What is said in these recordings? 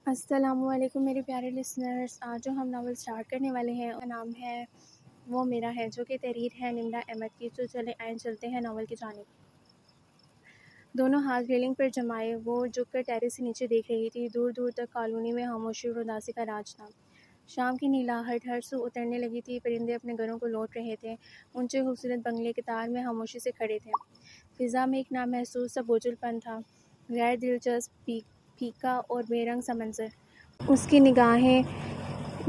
السلام علیکم میرے پیارے لسنرز، آج جو ہم ناول سٹارٹ کرنے والے ہیں اس کا نام ہے وہ میرا ہے، جو کہ تحریر ہے نمرہ احمد کی۔ تو چلتے ہیں ناول کی جانب۔ دونوں ہاتھ ریلنگ پر جمائے وہ جھک کر ٹیرس سے نیچے دیکھ رہی تھی۔ دور دور تک کالونی میں خاموشی اور اداسی کا راج تھا۔ شام کی نیلاہٹ ہر سو اترنے لگی تھی، پرندے اپنے گھروں کو لوٹ رہے تھے، اونچے خوبصورت بنگلے قطار میں خاموشی سے کھڑے تھے۔ فضا میں ایک نامحسوس سا بوجھل پن تھا، غیر دلچسپ، پھیکا اور بے رنگ سا منظر۔ اس کی نگاہیں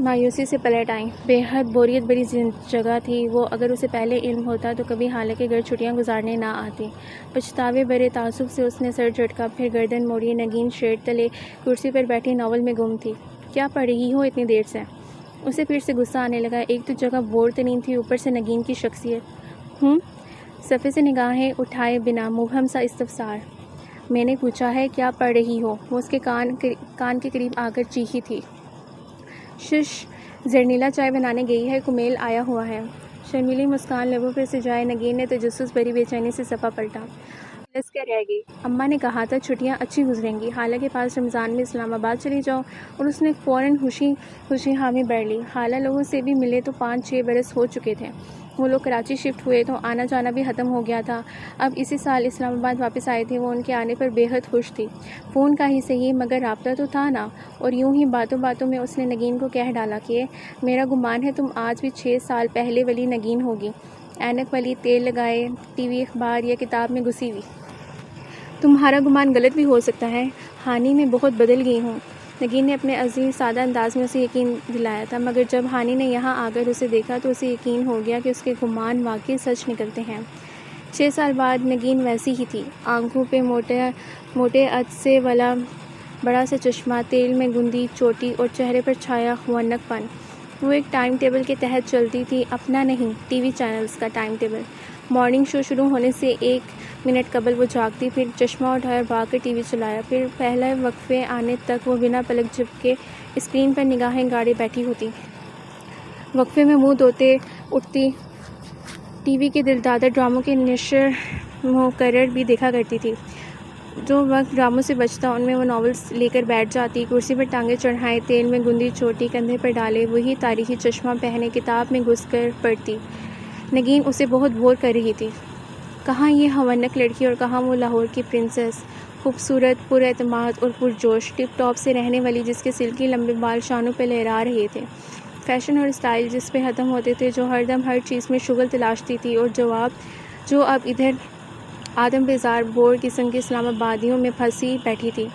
مایوسی سے پلٹ آئیں۔ بے حد بوریت بھری جگہ تھی وہ، اگر اسے پہلے علم ہوتا تو کبھی حالہ کے گھر چھٹیاں گزارنے نہ آتی۔ پچھتاوے بھرے تعصب سے اس نے سر جھٹکا، پھر گردن موڑی۔ نگین شیڈ تلے کرسی پر بیٹھی ناول میں گم تھی۔ کیا پڑھ رہی ہو اتنی دیر سے؟ اسے پھر سے غصہ آنے لگا۔ ایک تو جگہ بور ترین تھی، اوپر سے نگین کی شخصیت۔ صفحے سے نگاہیں اٹھائے بنا مبہم سا استفسار۔ میں نے پوچھا ہے کیا پڑھ رہی ہو؟ وہ اس کے کان کے قریب آ کر چیخی تھی۔ شش، زرنیلا چائے بنانے گئی ہے، کمیل آیا ہوا ہے۔ شرمیلی مسکان لبوں پر سجائے نگین نے تجسس بھری بے چینی سے صفحہ پلٹا۔ لس کر رہ گئی۔ اماں نے کہا تھا چھٹیاں اچھی گزریں گی، خالہ کے پاس رمضان میں اسلام آباد چلی جاؤ، اور اس نے فوراً خوشی حامی بھر لی۔ خالہ لوگوں سے بھی ملے تو 5-6 برس ہو چکے تھے۔ وہ لوگ کراچی شفٹ ہوئے تو آنا جانا بھی ختم ہو گیا تھا۔ اب اسی سال اسلام آباد واپس آئے تھے۔ وہ ان کے آنے پر بے حد خوش تھی۔ فون کا ہی صحیح مگر رابطہ تو تھا نا۔ اور یوں ہی باتوں باتوں میں اس نے نگین کو کہہ ڈالا کہ میرا گمان ہے تم آج بھی 6 سال پہلے والی نگین ہوگی، اینک والی، تیل لگائے، ٹی وی، اخبار یا کتاب میں گھسی ہوئی۔ تمہارا گمان غلط بھی ہو سکتا ہے، ہانی میں بہت بدل گئی ہوں۔ نگین نے اپنے عزیز سادہ انداز میں اسے یقین دلایا تھا، مگر جب ہانی نے یہاں آ کر اسے دیکھا تو اسے یقین ہو گیا کہ اس کے گمان واقعی سچ نکلتے ہیں۔ 6 سال بعد نگین ویسی ہی تھی، آنکھوں پہ موٹے عدسے والا بڑا سا چشمہ، تیل میں گندی چوٹی اور چہرے پر چھایا خونک پن۔ وہ ایک ٹائم ٹیبل کے تحت چلتی تھی، اپنا نہیں، ٹی وی چینلز کا ٹائم ٹیبل۔ مارننگ شو شروع ہونے سے 1 منٹ قبل وہ جاگتی، پھر چشمہ اٹھایا، بھاگ کر ٹی وی چلایا، پھر پہلے وقفے آنے تک وہ بنا پلک جھپکے اسکرین پر نگاہیں گاڑے بیٹھی ہوتی۔ وقفے میں منہ دھوتے اٹھتی، ٹی وی کے دلدادہ ڈراموں کے نشر مقرر بھی دیکھا کرتی تھی۔ جو وقت ڈراموں سے بچتا ان میں وہ ناولز لے کر بیٹھ جاتی، کرسی پر ٹانگیں چڑھائے، تیل میں گندی چوٹی کندھے پر ڈالے، وہی تاریخی چشمہ پہنے کتاب میں گھس کر پڑھتی۔ نگین اسے بہت بور کر رہی تھی۔ کہاں یہ خونک لڑکی اور کہاں وہ لاہور کی پرنسس، خوبصورت، پر اعتماد اور پرجوش، ٹپ ٹاپ سے رہنے والی، جس کے سلکی لمبے بال شانوں پہ لہرا رہے تھے، فیشن اور اسٹائل جس پہ ختم ہوتے تھے، جو ہر دم ہر چیز میں شغل تلاشتی تھی، اور جو اب ادھر آدم بیزار بور قسم کے اسلام آبادیوں میں پھنسی بیٹھی تھی۔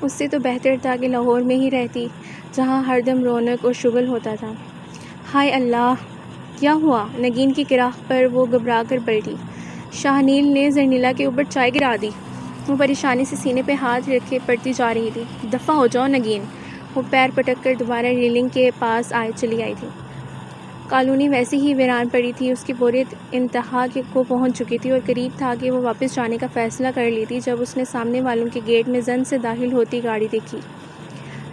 اس سے تو بہتر تھا کہ لاہور میں ہی رہتی، جہاں ہر دم رونق اور شغل ہوتا تھا۔ ہائے اللہ، کیا ہوا؟ نگین کی کراہ پر وہ گھبرا کر پلٹی۔ شاہنیل نے زرنیلا کے اوپر چائے گرا دی۔ وہ پریشانی سے سینے پہ ہاتھ رکھے پڑھتی جا رہی تھی۔ دفع ہو جاؤ نگین۔ وہ پیر پٹک کر دوبارہ ریلنگ کے پاس چلی آئی تھی۔ کالونی ویسی ہی ویران پڑی تھی، اس کی بوریت انتہا کو پہنچ چکی تھی، اور قریب تھا کہ وہ واپس جانے کا فیصلہ کر لیتی جب اس نے سامنے والوں کے گیٹ میں زن سے داخل ہوتی گاڑی دیکھی۔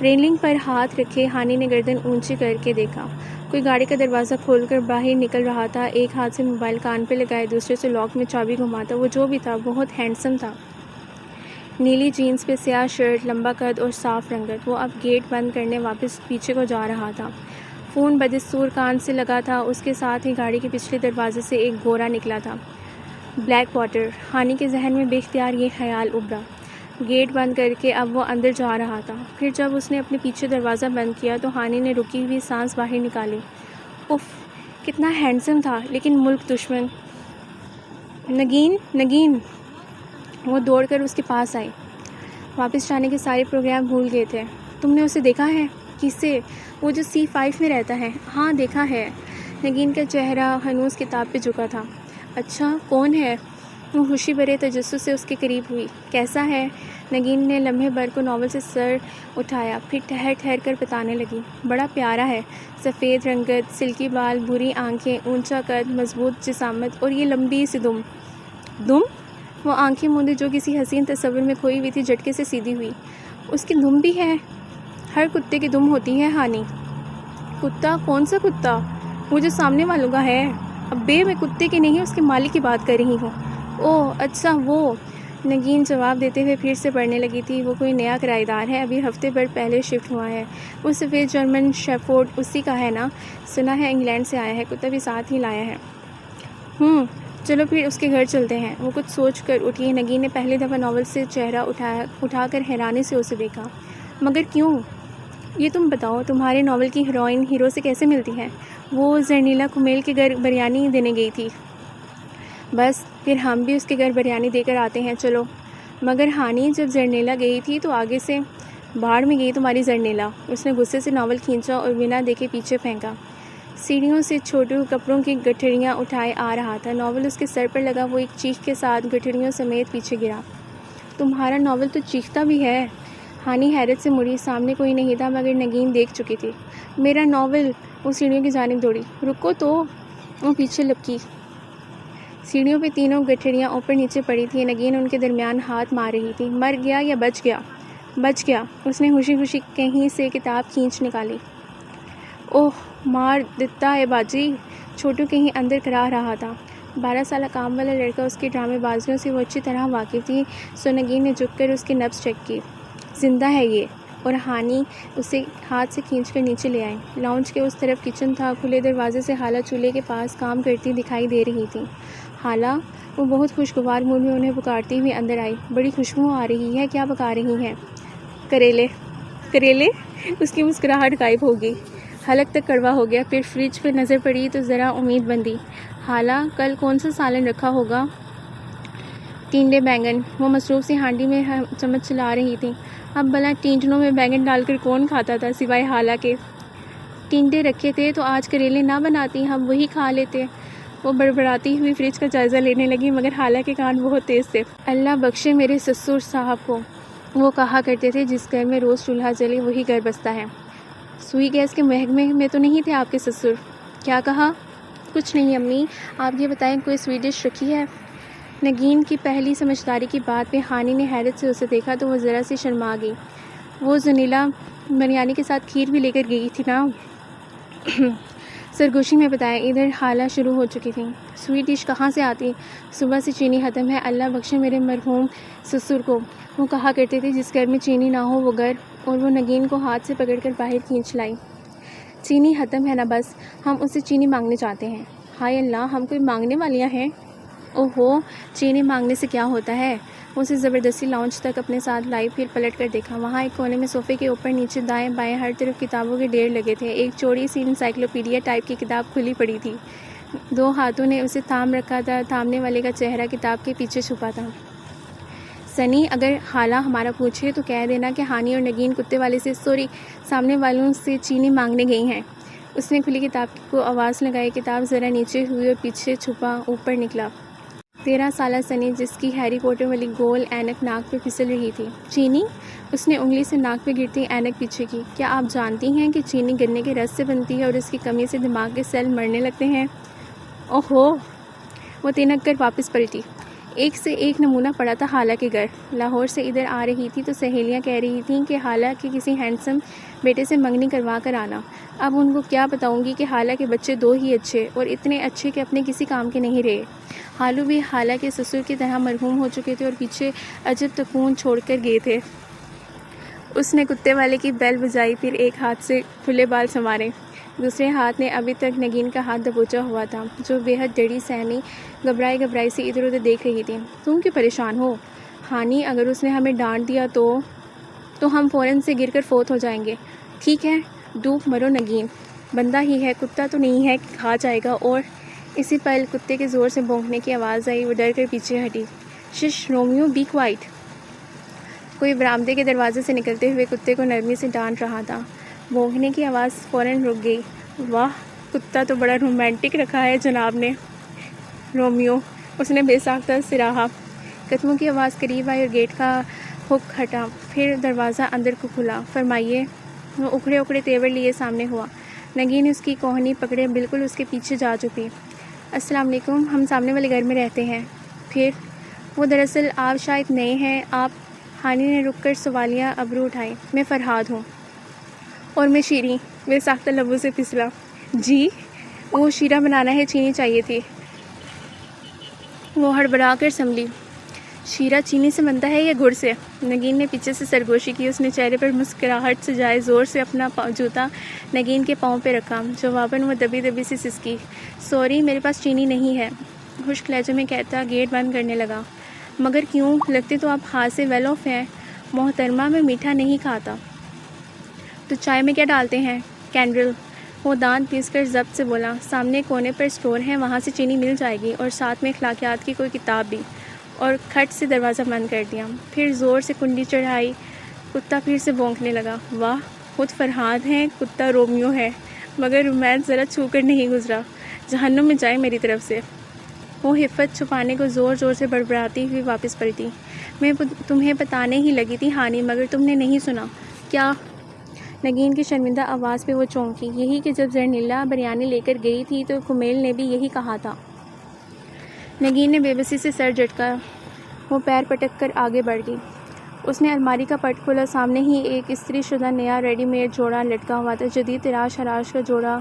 ریلنگ پر ہاتھ رکھے ہانی نے گردن اونچی کر کے دیکھا۔ کوئی گاڑی کا دروازہ کھول کر باہر نکل رہا تھا، ایک ہاتھ سے موبائل کان پہ لگائے، دوسرے سے لاک میں چابی گھماتا۔ وہ جو بھی تھا بہت ہینڈسم تھا، نیلی جینز پہ سیاہ شرٹ، لمبا قد اور صاف رنگت۔ وہ اب گیٹ بند کرنے واپس پیچھے کو جا رہا تھا۔ فون بدستور کان سے لگا تھا، اس کے ساتھ ہی گاڑی کے پچھلے دروازے سے ایک گورا نکلا تھا، بلیک واٹر۔ ہانی کے ذہن میں بے اختیار یہ خیال ابھرا۔ گیٹ بند کر کے اب وہ اندر جا رہا تھا۔ پھر جب اس نے اپنے پیچھے دروازہ بند کیا تو ہانی نے رکی ہوئی سانس باہر نکالی۔ اف، کتنا ہینڈسم تھا، لیکن ملک دشمن۔ نگین! وہ دوڑ کر اس کے پاس آئی۔ واپس جانے کے سارے پروگرام بھول گئے تھے۔ تم نے اسے دیکھا ہے؟ کسے؟ وہ جو C5 میں رہتا ہے۔ ہاں دیکھا ہے۔ نگین کا چہرہ ہنوز کتاب پہ جھکا تھا۔ اچھا، کون ہے؟ وہ خوشی بھرے تجسس سے اس کے قریب ہوئی۔ کیسا ہے؟ نگین نے لمحے بھر کو ناول سے سر اٹھایا، پھر ٹھہر ٹھہر کر بتانے لگی۔ بڑا پیارا ہے، سفید رنگت، سلکی بال، بھوری آنکھیں، اونچا قد، مضبوط جسامت، اور یہ لمبی سی دم۔ وہ آنکھیں مودے جو کسی حسین تصور میں کھوئی ہوئی تھی جھٹکے سے سیدھی ہوئی۔ اس کی دم بھی ہے؟ ہر کتے کی دم ہوتی ہے ہانی۔ کتا؟ کون سا کتا؟ وہ جو سامنے والوں کا ہے۔ ابے، میں کتے کی نہیں، اس کے مالک کی بات کر رہی ہوں۔ اوہ اچھا وہ۔ نگین جواب دیتے ہوئے پھر سے پڑھنے لگی تھی۔ وہ کوئی نیا کرایہ دار ہے، ابھی ہفتے بھر پہلے شفٹ ہوا ہے۔ وہ سفید جرمن شیفورڈ اسی کا ہے نا؟ سنا ہے انگلینڈ سے آیا ہے، کتا بھی ساتھ ہی لایا ہے۔ چلو پھر اس کے گھر چلتے ہیں۔ وہ کچھ سوچ کر اٹھی۔ نگین نے پہلی دفعہ ناول سے چہرہ اٹھا کر حیرانی سے اسے دیکھا۔ مگر کیوں؟ یہ تم بتاؤ، تمہارے ناول کی ہیروئن ہیرو سے کیسے ملتی ہے؟ وہ زرنیلا کمیل کے گھر بریانی دینے گئی تھی۔ بس پھر ہم بھی اس کے گھر بریانی دے کر آتے ہیں، چلو۔ مگر ہانی، جب زرنیلا گئی تھی تو آگے سے باہر میں گئی تمہاری زرنیلا۔ اس نے غصے سے ناول کھینچا اور بنا دیکھے پیچھے پھینکا۔ سیڑھیوں سے چھوٹو کپڑوں کی گٹھڑیاں اٹھائے آ رہا تھا۔ ناول اس کے سر پر لگا، وہ ایک چیخ کے ساتھ گٹھڑیوں سمیت پیچھے گرا۔ تمہارا ناول تو چیختا بھی ہے۔ ہانی حیرت سے مڑی، سامنے کوئی نہیں تھا مگر نگین دیکھ چکی تھی۔ میرا ناول! وہ سیڑھیوں کی جانب دوڑی۔ رکو تو! وہ پیچھے لپکی۔ سیڑھیوں پہ تینوں گٹھڑیاں اوپر نیچے پڑی تھیں۔ نگین ان کے درمیان ہاتھ مار رہی تھی۔ مر گیا یا بچ گیا؟ بچ گیا۔ اس نے خوشی خوشی کہیں سے کتاب کھینچ نکالی۔ اوہ، مار دیتا ہے باجی! چھوٹو کہیں اندر کرا رہا تھا۔ 12 سالہ کام والا لڑکا، اس کی ڈرامے بازیوں سے وہ اچھی طرح واقف تھی، سو نگین نے جھک کر اس کی نبض چیک کی۔ زندہ ہے یہ! اور ہانی اسے ہاتھ سے کھینچ کر نیچے لے آئی۔ لاؤنج کے اس طرف کچن تھا۔ کھلے دروازے سے خالہ چولہے کے پاس کام کرتی دکھائی دے رہی تھیں۔ خالہ! وہ بہت خوشگوار موڈ میں انہیں پکارتی ہوئی اندر آئی۔ بڑی خوشبو آ رہی ہے، کیا پکا رہی ہیں؟ کریلے۔ کریلے؟ اس کی مسکراہٹ غائب ہو گئی۔ حلق تک کڑوا ہو گیا۔ پھر فریج پہ نظر پڑی تو ذرا امید بندی۔ خالہ، کل کون سا سالن رکھا ہوگا؟ ٹینڈے بیگن۔ وہ مصروف سی ہانڈی میں چمچ چلا رہی تھیں۔ اب بھلا ٹینڈنوں میں بیگن ڈال کر کون کھاتا تھا سوائے خالہ کے؟ ٹینڈے رکھے تھے تو آج کریلے نہ بناتی، ہم وہی کھا لیتے۔ وہ بڑبڑاتی ہوئی فریج کا جائزہ لینے لگی مگر خالہ کے کان بہت تیز تھے۔ اللہ بخشے میرے سسر صاحب کو، وہ کہا کرتے تھے، جس گھر میں روز چولہا جلے وہی گھر بستا ہے۔ سوئی گیس کے محکمے میں تو نہیں تھے آپ کے سسر؟ کیا کہا؟ کچھ نہیں امی، آپ یہ بتائیں کوئی سویٹ ڈش رکھی ہے؟ نگین کی پہلی سمجھداری کی بات پہ ہانی نے حیرت سے اسے دیکھا تو وہ ذرا سی شرما گئی۔ وہ زنیلا بریانی کے ساتھ کھیر بھی لے کر گئی تھی نا؟ سرگوشی میں بتایا۔ ادھر خالہ شروع ہو چکی تھیں۔ سویٹ ڈش کہاں سے آتی؟ صبح سے چینی ختم ہے، اللہ بخشے میرے مرحوم سسر کو، وہ کہا کرتے تھے جس گھر میں چینی نہ ہو وہ گھر، اور وہ نگین کو ہاتھ سے پکڑ کر باہر کھینچ لائی۔ چینی ختم ہے نا، بس ہم اسے چینی مانگنے چاہتے ہیں۔ ہائے اللہ، ہم کوئی مانگنے والیاں ہیں؟ اوہو، چینی مانگنے سے کیا ہوتا ہے؟ وہ اسے زبردستی لاؤنج تک اپنے ساتھ لائی، پھر پلٹ کر دیکھا۔ وہاں ایک کونے میں صوفے کے اوپر نیچے دائیں بائیں ہر طرف کتابوں کے ڈھیر لگے تھے۔ ایک چوڑی سی انسائکلوپیڈیا ٹائپ کی کتاب کھلی پڑی تھی۔ 2 ہاتھوں نے اسے تھام رکھا تھا۔ تھامنے والے کا چہرہ کتاب کے پیچھے چھپا تھا۔ سنی، اگر خالہ ہمارا پوچھے تو کہہ دینا کہ ہانی اور نگین کتے والے سے سامنے والوں سے چینی مانگنے گئی ہیں۔ اس نے کھلی کتاب کو آواز لگائی۔ کتاب ذرا نیچے ہوئی اور پیچھے چھپا اوپر نکلا۔ 13 سالہ سنی، جس کی ہیری پوٹر والی گول اینک ناک پہ پھسل رہی تھی۔ چینی؟ اس نے انگلی سے ناک پہ گرتی اینک پیچھے کی۔ کیا آپ جانتی ہیں کہ چینی گنے کے رس سے بنتی ہے اور اس کی کمی سے دماغ کے سیل مرنے لگتے ہیں؟ اوہو! وہ تینک کر واپس پلٹی۔ ایک سے ایک نمونہ پڑا تھا خالہ کے گھر۔ لاہور سے ادھر آ رہی تھی تو سہیلیاں کہہ رہی تھیں کہ خالہ کے کسی ہینڈسم بیٹے سے منگنی کروا کر آنا۔ اب ان کو کیا بتاؤں گی کہ خالہ کے بچے 2 ہی اچھے، اور اتنے اچھے کہ اپنے کسی کام کے نہیں رہے۔ خالو بھی خالہ کے سسر کی طرح مرحوم ہو چکے تھے اور پیچھے عجب تکون چھوڑ کر گئے تھے۔ اس نے کتے والے کی بیل بجائی، پھر ایک ہاتھ سے کھلے بال سنوارے، دوسرے ہاتھ نے ابھی تک نگین کا ہاتھ دبوچا ہوا تھا، جو بے حد ڈری سہمی گھبرائی سے ادھر ادھر دیکھ رہی تھی۔ تم کیوں پریشان ہو؟ ہانی، اگر اس نے ہمیں ڈانٹ دیا تو ہم فوراً سے گر کر فوت ہو جائیں گے۔ ٹھیک ہے، ڈوب مرو نگین، بندہ ہی ہے، کتا تو نہیں ہے کہ کھا جائے گا۔ اور اسی پل کتے کے زور سے بھونکنے کی آواز آئی۔ وہ ڈر کر پیچھے ہٹی۔ شش رومیو، بی کوائٹ۔ کوئی برآمدے کے دروازے سے نکلتے ہوئے کتے کو نرمی سے ڈانٹ رہا تھا۔ بھونکنے کی آواز فوراً رک گئی۔ واہ، کتا تو بڑا رومانٹک رکھا ہے جناب نے۔ رومیو، اس نے بے ساختہ سراہا۔ قدموں کی آواز قریب آئی اور گیٹ کا ہک ہٹا، پھر دروازہ اندر کو کھلا۔ فرمائیے۔ وہ اکھڑے اکھڑے تیور لیے سامنے ہوا۔ نگین اس کی کوہنی پکڑے بالکل اس کے پیچھے جا چکی۔ السلام علیکم، ہم سامنے والے گھر میں رہتے ہیں۔ پھر وہ دراصل آپ شاید نئے ہیں۔ آپ؟ ہانی نے رک کر سوالیہ ابرو اٹھائے۔ میں فرحاد ہوں۔ اور میں شیریں، بے ساختہ لبوں سے پھسلا۔ جی؟ وہ شیرہ بنانا ہے، چینی چاہیے تھی۔ وہ ہڑبڑا کر سنبھلی۔ شیرہ چینی سے بنتا ہے یا گڑ سے؟ نگین نے پیچھے سے سرگوشی کی. اس نے چہرے پر مسکراہٹ سجائے زور سے اپنا جوتا نگین کے پاؤں پہ رکھا. جواباً وہ دبی دبی سی سسکی. سوری، میرے پاس چینی نہیں ہے، خشک لہجے میں کہتا گیٹ بند کرنے لگا. مگر کیوں؟ لگتے تو آپ ہاتھ سے ویل آف ہیں. محترمہ، میں میٹھا نہیں کھاتا. تو چائے میں کیا ڈالتے ہیں؟ کینڈل. وہ دانت پیس کر ضبط سے بولا. سامنے کونے پر اسٹور ہے، وہاں سے چینی مل جائے گی، اور ساتھ میں اخلاقیات کی کوئی کتاب بھی. اور کھٹ سے دروازہ بند کر دیا. پھر زور سے کنڈی چڑھائی. کتا پھر سے بھونکنے لگا. واہ، خود فرحاد ہیں، کتا رومیو ہے، مگر رومانس ذرا چھو کر نہیں گزرا. جہنم میں جائے میری طرف سے. وہ حفت چھپانے کو زور زور سے بڑبڑاتی ہوئی واپس پلٹی. میں تمہیں بتانے ہی لگی تھی ہانی، مگر تم نے نہیں سنا. کیا؟ نگین کی شرمندہ آواز پہ وہ چونکی. یہی کہ جب زرنیلا بریانی لے کر گئی تھی تو کمیل نے بھی یہی کہا تھا. نگین نے بے بسی سے سر جھٹکا. وہ پیر پٹک کر آگے بڑھ گئی. اس نے الماری کا پٹ کھولا. سامنے ہی ایک استری شدہ نیا ریڈی میڈ جوڑا لٹکا ہوا تھا. جدید تراش حراش کا جوڑا،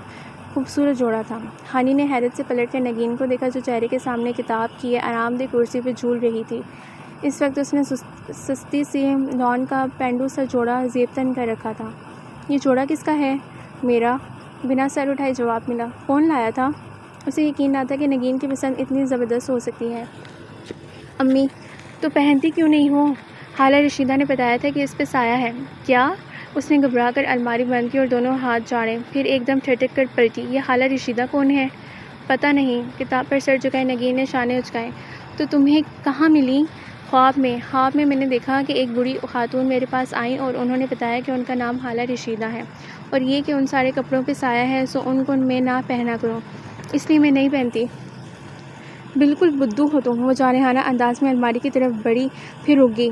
خوبصورت جوڑا تھا. ہانی نے حیرت سے پلٹ کر نگین کو دیکھا، جو چہرے کے سامنے کتاب کیے آرام دہ کرسی پہ جھول رہی تھی. اس وقت اس نے سستی سی لون کا پینڈو سا جوڑا زیب تن کر رکھا تھا. یہ جوڑا کس کا ہے؟ میرا. بنا سر اٹھائے جواب ملا. کون لایا تھا؟ اسے یقین نہ تھا کہ نگین کی پسند اتنی زبردست ہو سکتی ہے. امی. تو پہنتی کیوں نہیں ہو؟ خالہ رشیدہ نے بتایا تھا کہ اس پہ سایہ ہے. کیا؟ اس نے گھبرا کر الماری بند کی اور دونوں ہاتھ جاڑے. پھر ایک دم ٹھٹک کر پلٹی. یہ خالہ رشیدہ کون ہے؟ پتہ نہیں. کتاب پر سر جھکائے نگین نے شانے اچکائے. تو تمہیں کہاں ملی؟ خواب میں. خواب میں نے دیکھا کہ ایک بوڑھی خاتون میرے پاس آئیں اور انہوں نے بتایا کہ ان کا نام خالہ رشیدہ ہے، اور یہ کہ ان سارے کپڑوں پہ سایہ ہے، سو ان کو میں نہ پہنا کروں، اس لیے میں نہیں پہنتی. بالکل بدو ہو تم. وہ جارحانہ انداز میں الماری کی طرف بڑھی، پھر رک گئی.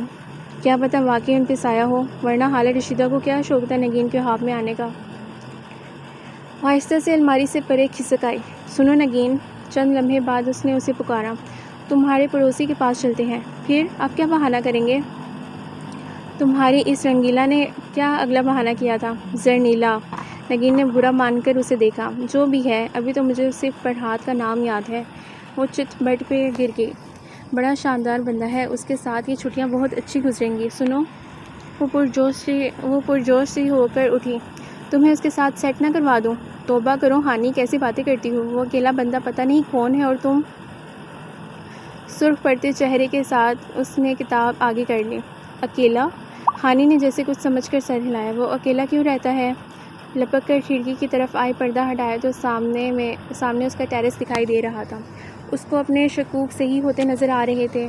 کیا پتہ واقعی ان پہ سایہ ہو، ورنہ خالہ رشیدہ کو کیا شوق تھا نگین کے خواب میں آنے کا. آہستہ سے الماری سے پرے کھسک آئی. سنو نگین. چند لمحے بعد اس نے اسے پکارا. تمہارے پڑوسی کے پاس چلتے ہیں. پھر آپ کیا بہانہ کریں گے؟ تمہاری اس رنگیلا نے کیا اگلا بہانہ کیا تھا؟ زرنیلا. نگین نے برا مان کر اسے دیکھا. جو بھی ہے، ابھی تو مجھے صرف فرحاد کا نام یاد ہے. وہ چت بیڈ پہ گر گئی. بڑا شاندار بندہ ہے، اس کے ساتھ یہ چھٹیاں بہت اچھی گزریں گی. سنو. وہ پرجوش سی ہو کر اٹھی. تمہیں اس کے ساتھ سیٹ نہ کروا دوں؟ توبہ کرو ہانی، کیسی باتیں کرتی ہو. وہ اکیلا بندہ پتہ نہیں کون ہے، اور تم. سرخ پڑتے چہرے کے ساتھ اس نے کتاب آگے کر لی. اکیلا؟ ہانی نے جیسے کچھ سمجھ کر سر ہلایا. وہ اکیلا کیوں رہتا ہے؟ لپک کر کھڑکی کی طرف آئی. پردہ ہٹایا تو سامنے اس کا ٹیرس دکھائی دے رہا تھا. اس کو اپنے شکوک صحیح ہوتے نظر آ رہے تھے.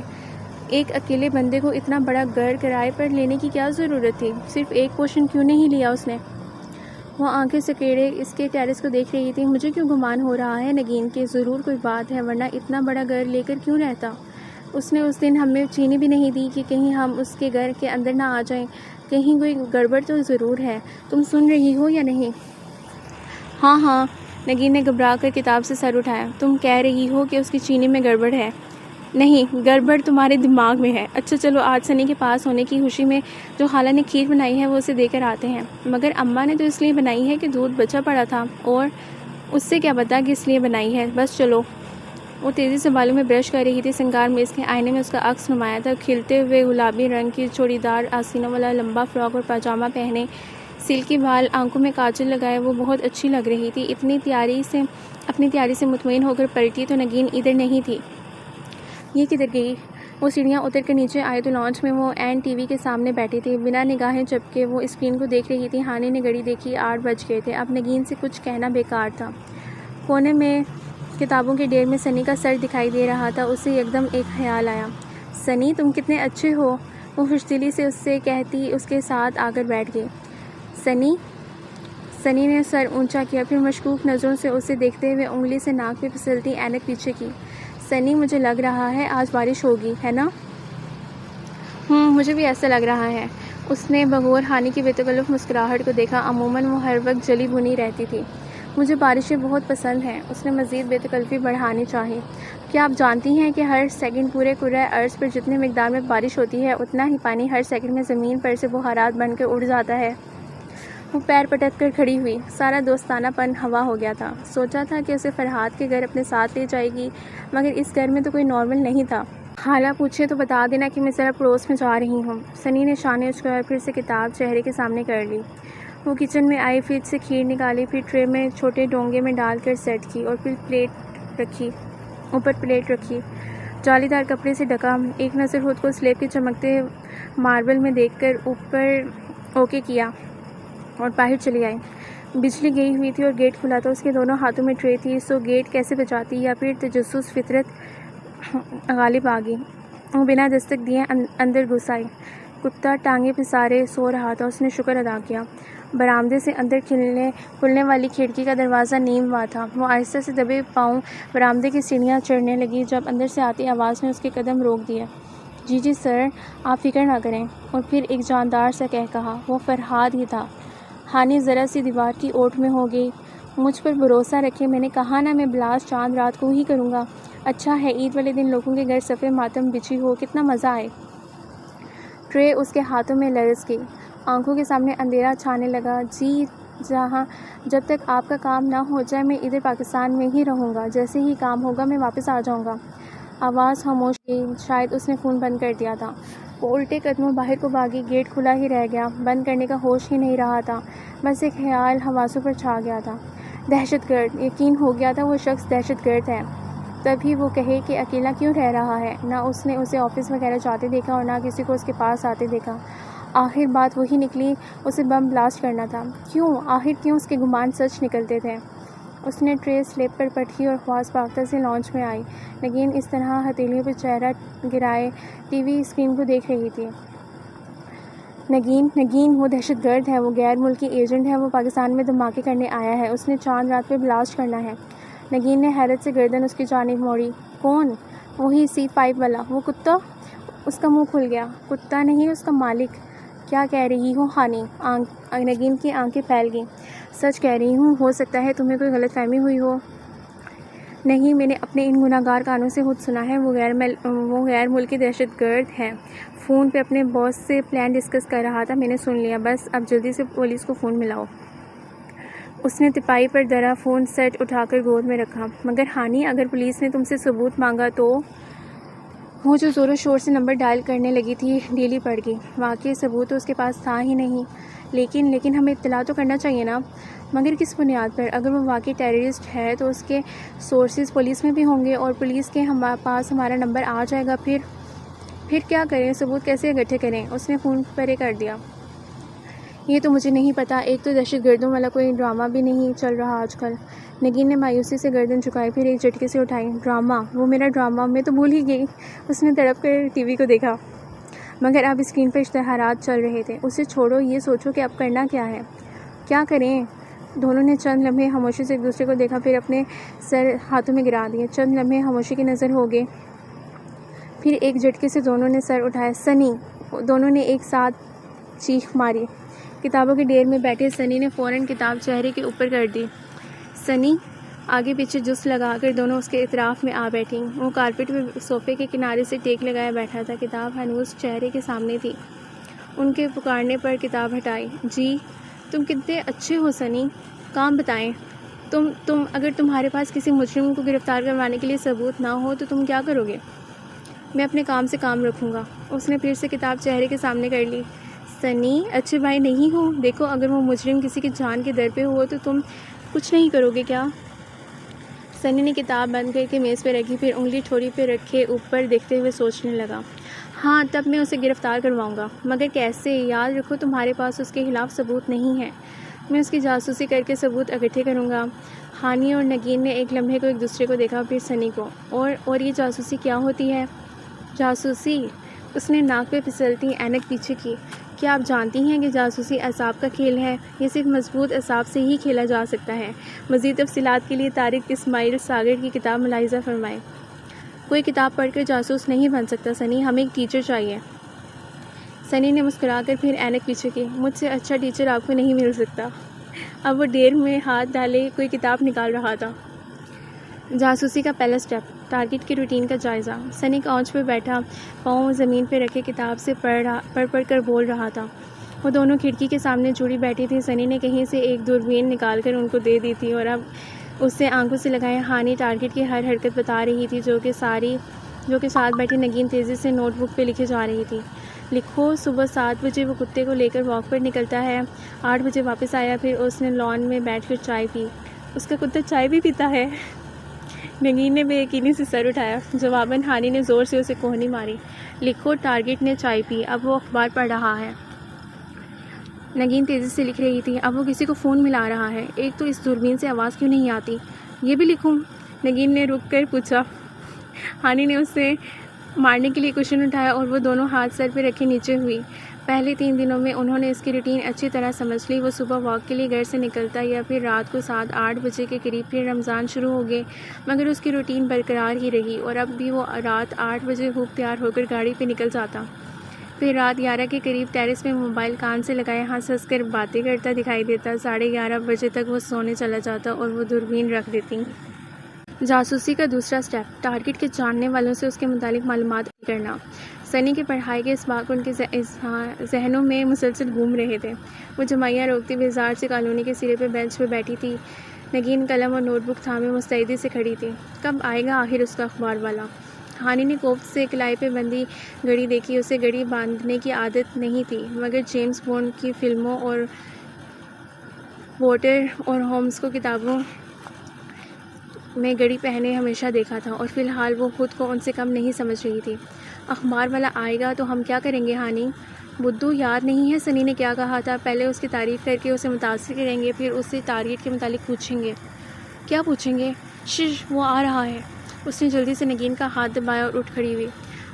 ایک اکیلے بندے کو اتنا بڑا گھر کرائے پر لینے کی کیا ضرورت تھی؟ صرف ایک پورشن کیوں نہیں لیا اس نے؟ وہ آنکھیں سکیڑے اس کے ٹیرس کو دیکھ رہی تھی. مجھے کیوں گمان ہو رہا ہے نگین کہ ضرور کوئی بات ہے، ورنہ اتنا بڑا گھر لے کر کیوں رہتا؟ اس نے اس دن ہمیں چینی بھی نہیں دی کہ کہیں ہم اس کے گھر کے اندر نہ آ جائیں. کہیں کوئی گڑبڑ تو ضرور ہے. تم سن رہی ہو یا نہیں؟ ہاں ہاں. نگین نے گھبرا کر کتاب سے سر اٹھایا. تم کہہ رہی ہو کہ اس کی چینی میں گڑبڑ ہے؟ نہیں، گڑبڑ تمہارے دماغ میں ہے. اچھا چلو، آج سنی کے پاس ہونے کی خوشی میں جو خالہ نے کھیر بنائی ہے وہ اسے دے کر آتے ہیں. مگر اماں نے تو اس لیے بنائی ہے کہ دودھ بچا پڑا تھا، اور اس سے کیا پتا کہ اس لیے بنائی ہے. بس چلو. وہ تیزی سے بالوں میں برش کر رہی تھی. سنگار میز کے آئینے میں اس کا عکس نمایاں تھا. کھلتے ہوئے گلابی رنگ کی چوڑی دار آستینوں والا لمبا فراک اور پاجامہ پہنے، سلکی بال، آنکھوں میں کاجل لگائے وہ بہت اچھی لگ رہی تھی. اپنی تیاری سے مطمئن ہو کر پلٹی تو نگین ادھر نہیں تھی. یہ کدھر گئی؟ وہ سیڑھیاں اتر کر نیچے آئے تو لانچ میں وہ این ٹی وی کے سامنے بیٹھی تھی. بنا نگاہیں جھپکے وہ اسکرین کو دیکھ رہی تھی. ہانی نے گھڑی دیکھی. 8 بج گئے تھے. اب نگین سے کچھ کہنا بیکار تھا. کونے میں کتابوں کے ڈھیر میں سنی کا سر دکھائی دے رہا تھا. اسے یکدم ایک خیال آیا. سنی، تم کتنے اچھے ہو. وہ خوشدلی سے اس سے کہتی اس کے ساتھ آ کر بیٹھ گئی. سنی نے سر اونچا کیا، پھر مشکوک نظروں سے اسے دیکھتے ہوئے انگلی سے ناک پہ پھسلتی اینک پیچھے کی. سنی، مجھے لگ رہا ہے آج بارش ہوگی، ہے نا؟ مجھے بھی ایسا لگ رہا ہے. اس نے بغور ہانی کی بے تکلف مسکراہٹ کو دیکھا. عموماً وہ ہر وقت جلی بھنی رہتی تھی. مجھے بارشیں بہت پسند ہیں. اس نے مزید بے تکلفی بڑھانی چاہی. کیا آپ جانتی ہیں کہ ہر سیکنڈ پورے کرۂ ارض پر جتنے مقدار میں بارش ہوتی ہے اتنا ہی پانی ہر سیکنڈ میں زمین پر سے بخارات بن کر اڑ جاتا ہے؟ وہ پیر پٹک کر کھڑی ہوئی. سارا دوستانہ پن ہوا ہو گیا تھا. سوچا تھا کہ اسے فرحاد کے گھر اپنے ساتھ لے جائے گی، مگر اس گھر میں تو کوئی نارمل نہیں تھا. خالہ پوچھے تو بتا دینا کہ میں ذرا پڑوس میں جا رہی ہوں۔ سنی نے شانے اچکا پھر سے کتاب چہرے کے سامنے کر لی۔ وہ کچن میں آئی، فریج سے کھیر نکالی، پھر ٹرے میں چھوٹے ڈونگے میں ڈال کر سیٹ کی اور پھر اوپر پلیٹ رکھی، جالی دار کپڑے سے ڈھکا۔ ایک نظر خود کو سلیب کے چمکتے ماربل میں دیکھ کر اوپر اوکے کیا اور باہر چلی آئی۔ بجلی گئی ہوئی تھی اور گیٹ کھلا تھا، اس کے دونوں ہاتھوں میں ٹرے تھی، سو گیٹ کیسے بجاتی، یا پھر تجسس فطرت غالب آ گئی۔ وہ بنا دستک دیے اندر گھس آئی۔ کتا ٹانگیں پسارے سو رہا تھا، اس نے شکر ادا کیا۔ برآمدے سے اندر کھلنے والی کھڑکی کا دروازہ نیم ہوا تھا۔ وہ آہستہ سے دبے پاؤں برآمدے کی سیڑھیاں چڑھنے لگی جب اندر سے آتی آواز نے اس کے قدم روک دیے۔ جی سر، آپ فکر نہ کریں۔ اور پھر ایک جاندار سا کہا، وہ فرہاد ہی تھا۔ ہانی ذرا سی دیوار کی اوٹ میں ہو گئی۔ مجھ پر بھروسہ رکھے، میں نے کہا نا میں بلاس چاند رات کو ہی کروں گا۔ اچھا ہے عید والے دن لوگوں کے گھر صفِ ماتم بچھی ہو، کتنا مزہ آئے۔ ٹرے اس کے ہاتھوں میں لرز گئی، آنکھوں کے سامنے اندھیرا چھانے لگا۔ جی جب تک آپ کا کام نہ ہو جائے میں ادھر پاکستان میں ہی رہوں گا، جیسے ہی کام ہوگا میں واپس آ جاؤں گا۔ آواز خاموش گئی، شاید اس نے فون بند کر دیا تھا۔ وہ الٹے قدموں باہر کو بھاگی، گیٹ کھلا ہی رہ گیا، بند کرنے کا ہوش ہی نہیں رہا تھا، بس ایک خیال حواسوں پر چھا گیا تھا، دہشت گرد۔ یقین ہو گیا تھا وہ شخص دہشت گرد ہے، تبھی وہ کہے کہ اکیلا کیوں رہ رہا ہے۔ نہ اس نے اسے آفس وغیرہ جاتے دیکھا اور نہ کسی کو اس کے پاس آتے دیکھا۔ آخر بات وہی نکلی، اسے بم بلاسٹ کرنا تھا۔ آخر کیوں اس کے گمان سچ نکلتے تھے؟ اس نے ٹرے سلیب پر پٹکی اور خواص باختہ سے لانچ میں آئی۔ نگین اس طرح ہتھیلیوں پہ چہرہ گرائے ٹی وی اسکرین کو دیکھ رہی تھی۔ نگین وہ دہشت گرد ہے، وہ غیر ملکی ایجنٹ ہے، وہ پاکستان میں دھماکے کرنے آیا ہے، اس نے چاند رات پہ بلاسٹ کرنا ہے۔ نگین نے حیرت سے گردن اس کی جانب موڑی۔ کون؟ وہی C5 والا، وہ کتا؟ اس کا منہ کھل گیا۔ کتا نہیں، اس کا مالک۔ کیا کہہ رہی ہو ہانی؟ نگین کی آنکھیں پھیل گئیں۔ سچ کہہ رہی ہوں، ہو سکتا ہے تمہیں کوئی غلط فہمی ہوئی ہو۔ نہیں، میں نے اپنے ان گناہگار کانوں سے خود سنا ہے، وہ غیر ملکی دہشت گرد ہے، فون پہ اپنے باس سے پلان ڈسکس کر رہا تھا، میں نے سن لیا، بس اب جلدی سے پولیس کو فون ملاؤ۔ اس نے تپائی پر درا فون سیٹ اٹھا کر گود میں رکھا۔ مگر ہانی، اگر پولیس نے تم سے ثبوت مانگا تو؟ وہ جو زور و شور سے نمبر ڈائل کرنے لگی تھی ڈھیلی پڑ گئی۔ واقعی ثبوت تو اس کے پاس تھا ہی نہیں، لیکن ہمیں اطلاع تو کرنا چاہیے نا۔ مگر کس بنیاد پر؟ اگر وہ واقعی ٹیررسٹ ہے تو اس کے سورسز پولیس میں بھی ہوں گے اور پولیس کے پاس ہمارا نمبر آ جائے گا، پھر کیا کریں؟ ثبوت کیسے اکٹھے کریں؟ اس نے فون پرے کر دیا۔ یہ تو مجھے نہیں پتا، ایک تو دہشت گردوں والا کوئی ڈرامہ بھی نہیں چل رہا آج کل۔ نگین نے مایوسی سے گردن جھکائی، پھر ایک جھٹکے سے اٹھائی۔ ڈرامہ؟ وہ میرا ڈرامہ؟ میں تو بھول ہی گئی۔ اس نے تڑپ کر ٹی وی کو دیکھا، مگر اب اسکرین پر اشتہارات چل رہے تھے۔ اسے چھوڑو، یہ سوچو کہ اب کرنا کیا ہے۔ کیا کریں؟ دونوں نے چند لمحے خاموشی سے ایک دوسرے کو دیکھا، پھر اپنے سر ہاتھوں میں گرا دیے۔ چند لمحے خاموشی کی نظر ہو گئے، پھر ایک جھٹکے سے دونوں نے سر اٹھایا۔ سنی! دونوں نے ایک ساتھ چیخ ماری۔ کتابوں کے ڈھیر میں بیٹھے سنی نے فوراً کتاب چہرے کے اوپر کر دی۔ سنی! آگے پیچھے جس لگا کر دونوں اس کے اطراف میں آ بیٹھیں۔ وہ کارپیٹ پہ صوفے کے کنارے سے ٹیک لگایا بیٹھا تھا، کتاب ہنوز چہرے کے سامنے تھی۔ ان کے پکارنے پر کتاب ہٹائی۔ جی، تم کتنے اچھے ہو سنی، کام بتائیں۔ اگر تمہارے پاس کسی مجرم کو گرفتار کروانے کے لیے ثبوت نہ ہو تو تم کیا کرو گے؟ میں اپنے کام سے کام رکھوں گا۔ اس نے پھر سے کتاب چہرے کے سامنے کر لی۔ سنی، اچھے بھائی نہیں ہو؟ دیکھو، اگر وہ مجرم کسی کی جان کے در پہ ہو تو تم کچھ نہیں کرو گے کیا؟ سنی نے کتاب بند کر کے میز پہ رکھی، پھر انگلی ٹھوڑی پہ رکھے اوپر دیکھتے ہوئے سوچنے لگا۔ ہاں، تب میں اسے گرفتار کرواؤں گا، مگر کیسے؟ یاد رکھو تمہارے پاس اس کے خلاف ثبوت نہیں ہے۔ میں اس کی جاسوسی کر کے ثبوت اکٹھے کروں گا۔ ہانی اور نگین نے ایک لمحے کو ایک دوسرے کو دیکھا، پھر سنی کو۔ اور یہ جاسوسی کیا ہوتی ہے؟ جاسوسی؟ اس نے ناک پہ پھسلتی اینک پیچھے کی۔ کیا آپ جانتی ہیں کہ جاسوسی اعصاب کا کھیل ہے؟ یہ صرف مضبوط اعصاب سے ہی کھیلا جا سکتا ہے۔ مزید تفصیلات کے لیے طارق اسماعیل ساگر کی کتاب ملاحظہ فرمائیں۔ کوئی کتاب پڑھ کر جاسوس نہیں بن سکتا سنی، ہمیں ایک ٹیچر چاہیے۔ سنی نے مسکرا کر پھر اینک پیچھے کی۔ مجھ سے اچھا ٹیچر آپ کو نہیں مل سکتا۔ اب وہ ڈیر میں ہاتھ ڈالے کوئی کتاب نکال رہا تھا۔ جاسوسی کا پہلا سٹیپ، ٹارگٹ کی روٹین کا جائزہ۔ سنی کاؤچ پہ بیٹھا، پاؤں زمین پہ رکھے کتاب سے پڑھ کر بول رہا تھا۔ وہ دونوں کھڑکی کے سامنے جڑی بیٹھی تھی۔ سنی نے کہیں سے ایک دوربین نکال کر ان کو دے دی تھی اور اب اس سے آنکھوں سے لگائے ہانی ٹارگٹ کی ہر حرکت بتا رہی تھی، جو کہ ساری جو کہ ساتھ بیٹھی نگین تیزی سے نوٹ بک پہ لکھے جا رہی تھی۔ لکھو صبح 7 بجے وہ کتے کو لے کر واک پر نکلتا ہے، 8 بجے واپس آیا، پھر اس نے لان میں بیٹھ کر چائے پی۔ اس کا کتا چائے بھی پیتا ہے؟ نگین نے بے یقینی سے سر اٹھایا۔ جواباً ہانی نے زور سے اسے کوہنی ماری۔ لکھو ٹارگٹ نے چائے پی، اب وہ اخبار پڑھ رہا ہے۔ نگین تیزی سے لکھ رہی تھی۔ اب وہ کسی کو فون ملا رہا ہے۔ ایک تو اس دوربین سے آواز کیوں نہیں آتی؟ یہ بھی لکھوں؟ نگین نے رک کر پوچھا۔ ہانی نے اسے مارنے کے لیے کشن اٹھایا اور وہ دونوں ہاتھ سر پہ رکھے نیچے ہوئی۔ پہلے 3 دنوں میں انہوں نے اس کی روٹین اچھی طرح سمجھ لی۔ وہ صبح واک کے لیے گھر سے نکلتا یا پھر رات کو 7-8 بجے کے قریب، پھر رمضان شروع ہو گئے مگر اس کی روٹین برقرار ہی رہی اور اب بھی وہ رات 8 بجے خوب تیار ہو کر گاڑی پہ نکل جاتا۔ پھر رات 11 کے قریب ٹیرس پہ موبائل کان سے لگائے ہنس ہنس کر باتیں کرتا دکھائی دیتا۔ 11:30 بجے تک وہ سونے چلا جاتا اور وہ دوربین رکھ دیتی۔ جاسوسی کا دوسرا سٹیپ، ٹارگٹ کے جاننے والوں سے اس کے متعلق معلومات کرنا۔ سنی کی پڑھائی کے اسباق ان کے ذہنوں میں مسلسل گھوم رہے تھے۔ وہ جمعیہ روکتی بازار سے کالونی کے سرے پہ بینچ پہ بیٹھی تھی۔ نگین قلم اور نوٹ بک تھامے مستعدی سے کھڑی تھی۔ کب آئے گا آخر اس کا اخبار والا؟ ہانی نے کوفت سے کلائی پہ بندی گھڑی دیکھی۔ اسے گھڑی باندھنے کی عادت نہیں تھی مگر جیمز بونڈ کی فلموں اور پورٹر اور ہومز کو کتابوں میں گھڑی پہنے ہمیشہ دیکھا تھا اور فی الحال وہ خود کو ان سے کم نہیں سمجھ رہی تھی۔ اخبار والا آئے گا تو ہم کیا کریں گے ہانی؟ بدھو یاد نہیں ہے سنی نے کیا کہا تھا؟ پہلے اس کی تعریف کر کے اسے متاثر کریں گے، پھر اس سے ٹارگٹ کے متعلق پوچھیں گے۔ کیا پوچھیں گے؟ وہ آ رہا ہے۔ اس نے جلدی سے نگین کا ہاتھ دبایا اور اٹھ کھڑی ہوئی۔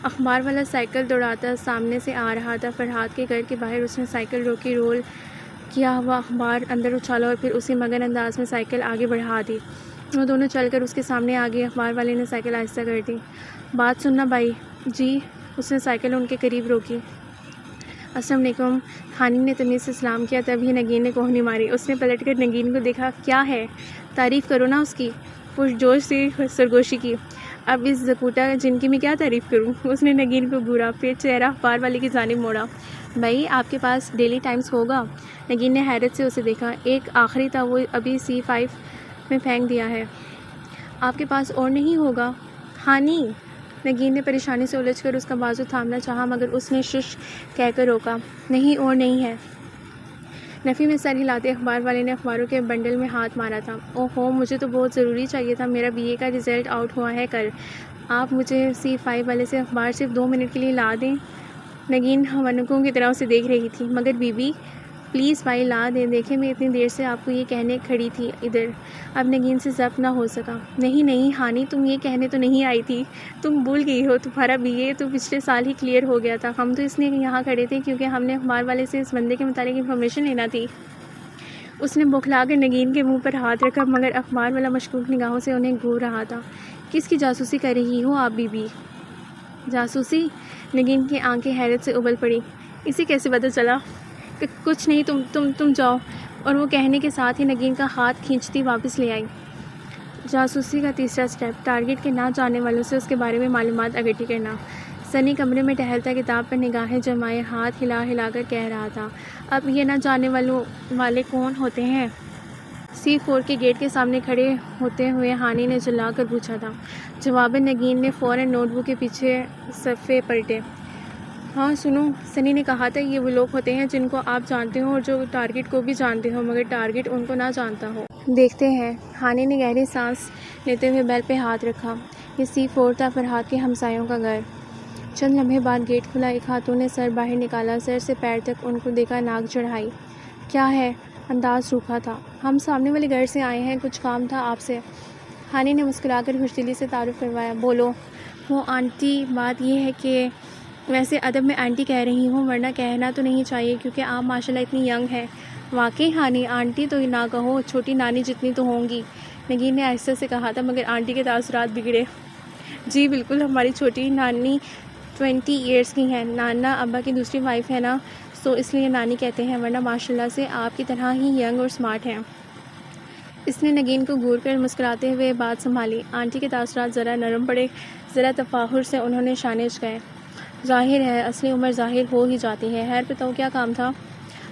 اخبار والا سائیکل دوڑاتا سامنے سے آ رہا تھا۔ فرحاد کے گھر کے باہر اس نے سائیکل روکی، رول کیا ہوا اخبار اندر اچھالا اور پھر اسی مگن انداز میں سائیکل آگے بڑھا دی۔ وہ دونوں چل کر اس کے سامنے آ گئے۔ اخبار والے نے سائیکل آہستہ کر دی۔ بات سننا بھائی۔ جی۔ اس نے سائیکل ان کے قریب روکی۔ السلام علیکم۔ ہانی نے تمیز سے سلام کیا، تبھی نگین نے کوہنی ماری۔ اس نے پلٹ کر نگین کو دیکھا۔ کیا ہے؟ تعریف کرو نا اس کی۔ پرجوش سے سرگوشی کی۔ اب اس زکوٹا جن کی میں کیا تعریف کروں؟ اس نے نگین کو گھورا، پھر چہرہ اخبار والے کی جانب موڑا۔ بھائی آپ کے پاس ڈیلی ٹائمز ہوگا؟ نگین نے حیرت سے اسے دیکھا۔ ایک آخری تھا، وہ ابھی C5 میں پھینک دیا ہے۔ آپ کے پاس اور نہیں ہوگا؟ ہانی! نگین نے پریشانی سے الجھ کر اس کا بازو تھامنا چاہا مگر اس نے شش کہہ کر روکا۔ نہیں اور نہیں ہے۔ نفی میں سر ہلاتے اخبار والے نے اخباروں کے بنڈل میں ہاتھ مارا تھا۔ اوہو، مجھے تو بہت ضروری چاہیے تھا، میرا BA کا رزلٹ آؤٹ ہوا ہے کل۔ آپ مجھے C5 والے سے اخبار صرف 2 منٹ کے لیے لا دیں؟ نگین حونکوں کی طرح اسے دیکھ رہی تھی۔ مگر بی بی پلیز بھائی لا دیں، دیکھیں میں اتنی دیر سے آپ کو یہ کہنے کھڑی تھی ادھر۔ اب نگین سے ضبط نہ ہو سکا۔ نہیں ہانی، تم یہ کہنے تو نہیں آئی تھی، تم بھول گئی ہو، تمہارا BA تو پچھلے سال ہی کلیئر ہو گیا تھا۔ ہم تو اس لیے یہاں کھڑے تھے کیونکہ ہم نے اخبار والے سے اس بندے کے متعلق انفارمیشن لینا تھی۔ اس نے بوکھلا کر نگین کے منہ پر ہاتھ رکھا مگر اخبار والا مشکوک نگاہوں سے انہیں گھور رہا تھا۔ کس کی جاسوسی کر رہی ہو آپ بی بی؟ جاسوسی؟ نگین کی آنکھیں حیرت سے ابل پڑی۔ اسے کیسے پتہ چلا؟ کچھ نہیں، تم جاؤ۔ اور وہ کہنے کے ساتھ ہی نگین کا ہاتھ کھینچتی واپس لے آئی۔ جاسوسی کا تیسرا سٹیپ، ٹارگٹ کے نہ جاننے والوں سے اس کے بارے میں معلومات اکٹھی کرنا۔ سنی کمرے میں ٹہلتا کتاب پر نگاہیں جمائے ہاتھ ہلا ہلا کر کہہ رہا تھا۔ اب یہ نہ جاننے والے کون ہوتے ہیں؟ C4 کے گیٹ کے سامنے کھڑے ہوتے ہوئے ہانی نے جلا کر پوچھا تھا۔ جواباً نگین نے فوراً نوٹ بک کے پیچھے صفحے پلٹے۔ ہاں سنو، سنی نے کہا تھا یہ وہ لوگ ہوتے ہیں جن کو آپ جانتے ہو اور جو ٹارگٹ کو بھی جانتے ہو مگر ٹارگٹ ان کو نہ جانتا ہو۔ دیکھتے ہیں۔ ہانی نے گہری سانس لیتے ہوئے بیل پہ ہاتھ رکھا۔ یہ C4 تھا، فرحاد کے ہمسایوں کا گھر۔ چند لمحے بعد گیٹ کھلا، ایک خاتون نے سر باہر نکالا، سر سے پیر تک ان کو دیکھا، ناک چڑھائی۔ کیا ہے؟ انداز روکھا تھا۔ ہم سامنے والے گھر سے آئے ہیں، کچھ کام تھا آپ سے۔ ہانی نے مسکرا کر خوشدلی سے تعارف کروایا۔ بولو۔ وہ آنٹی، بات یہ ہے کہ ویسے ادب میں آنٹی کہہ رہی ہوں ورنہ کہنا تو نہیں چاہیے کیونکہ آپ ماشاءاللہ اتنی ینگ ہیں۔ واقعی ہانی، آنٹی تو نہ کہو، چھوٹی نانی جتنی تو ہوں گی، نگین نے آہستہ سے کہا تھا مگر آنٹی کے تاثرات بگڑے۔ جی بالکل، ہماری چھوٹی نانی 20 ایئرس کی ہیں، نانا ابا کی دوسری وائف ہے نا، سو اس لیے نانی کہتے ہیں، ورنہ ماشاءاللہ سے آپ کی طرح ہی ینگ اور سمارٹ ہیں۔ اس نے نگین کو گھور کر مسکراتے ہوئے بات سنبھالی۔ آنٹی کے تاثرات ذرا نرم پڑے، ذرا تفاخر سے انہوں نے شانے اچکائے۔ ظاہر ہے اصلی عمر ظاہر ہو ہی جاتی ہے۔ خیر بتاؤ کیا کام تھا؟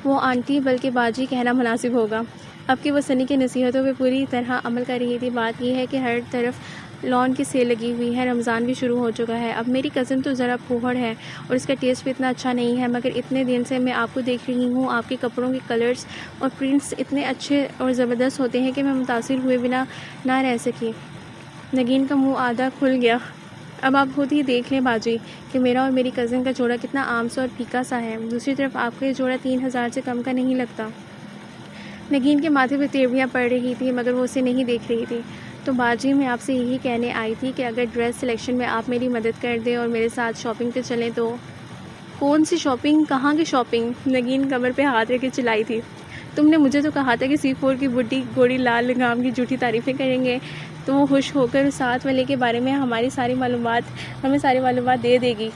وہ آنٹی بلکہ باجی کہنا مناسب ہوگا، اب کہ وہ سنی کی نصیحتوں پہ پوری طرح عمل کر رہی تھی۔ بات یہ ہے کہ ہر طرف لان کی سیل لگی ہوئی ہے، رمضان بھی شروع ہو چکا ہے۔ اب میری کزن تو ذرا پھوہڑ ہے اور اس کا ٹیسٹ بھی اتنا اچھا نہیں ہے، مگر اتنے دن سے میں آپ کو دیکھ رہی ہوں، آپ کے کپڑوں کے کلرز اور پرنٹس اتنے اچھے اور زبردست ہوتے ہیں کہ میں متاثر ہوئے بنا نہ رہ سکی۔ نگین کا منہ آدھا کھل گیا۔ اب آپ خود ہی دیکھ لیں باجی کہ میرا اور میری کزن کا جوڑا کتنا عام سا اور پھیکا سا ہے۔ دوسری طرف آپ کا یہ جوڑا 3000 سے کم کا نہیں لگتا۔ نگین کے ماتھے پہ تیوریاں پڑ رہی تھی مگر وہ اسے نہیں دیکھ رہی تھی۔ تو باجی میں آپ سے یہی کہنے آئی تھی کہ اگر ڈریس سلیکشن میں آپ میری مدد کر دیں اور میرے ساتھ شاپنگ پہ چلیں تو۔ کون سی شاپنگ؟ کہاں کی شاپنگ؟ نگین کمر پہ ہاتھ رکھ کے چلائی تھی۔ تم نے مجھے تو کہا تھا کہ C4 کی بڈھی گوڑی لال لگام کی جھوٹی تعریفیں کریں گے تو وہ خوش ہو کر ساتھ والے کے بارے میں ہمیں ساری معلومات دے دے گی،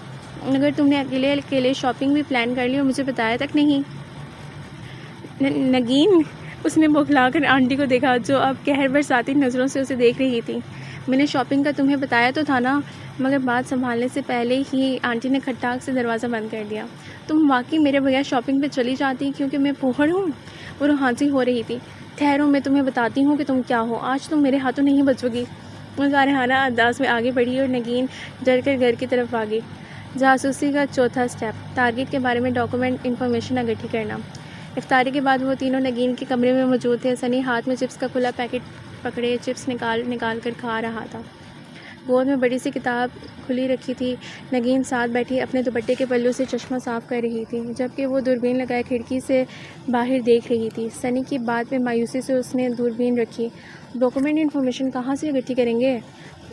مگر تم نے اکیلے شاپنگ بھی پلان کر لی اور مجھے بتایا تک نہیں۔ نگین، اس نے بوکھلا کر آنٹی کو دیکھا جو اب قہر برساتی نظروں سے اسے دیکھ رہی تھی۔ میں نے شاپنگ کا تمہیں بتایا تو تھا نا، مگر بات سنبھالنے سے پہلے ہی آنٹی نے کھٹاک سے دروازہ بند کر دیا۔ تم واقعی میرے بغیر شاپنگ پہ چلی جاتی کیونکہ میں پھوہڑ ہوں؟ وہ روحانسی ہو رہی تھی۔ ٹھہرو، میں تمہیں بتاتی ہوں کہ تم کیا ہو، آج تم میرے ہاتھوں نہیں بچو گی۔ وہ جارحانہ انداز میں آگے بڑھی اور نگین ڈر کر گھر کی طرف بھاگی۔ جاسوسی کا چوتھا سٹیپ، ٹارگٹ کے بارے میں ڈاکومنٹ انفارمیشن اکٹھی کرنا۔ افطاری کے بعد وہ تینوں نگین کے کمرے میں موجود تھے۔ سنی ہاتھ میں چپس کا کھلا پیکٹ پکڑے چپس نکال کر کھا رہا تھا۔ گود میں بڑی سی کتاب کھلی رکھی تھی۔ نگین ساتھ بیٹھی اپنے دوپٹے کے پلو سے چشمہ صاف کر رہی تھی جبکہ وہ دوربین لگائے کھڑکی سے باہر دیکھ رہی تھی۔ سنی کی بات میں مایوسی سے اس نے دوربین رکھی۔ ڈاکومنٹ انفارمیشن کہاں سے اکٹھی کریں گے؟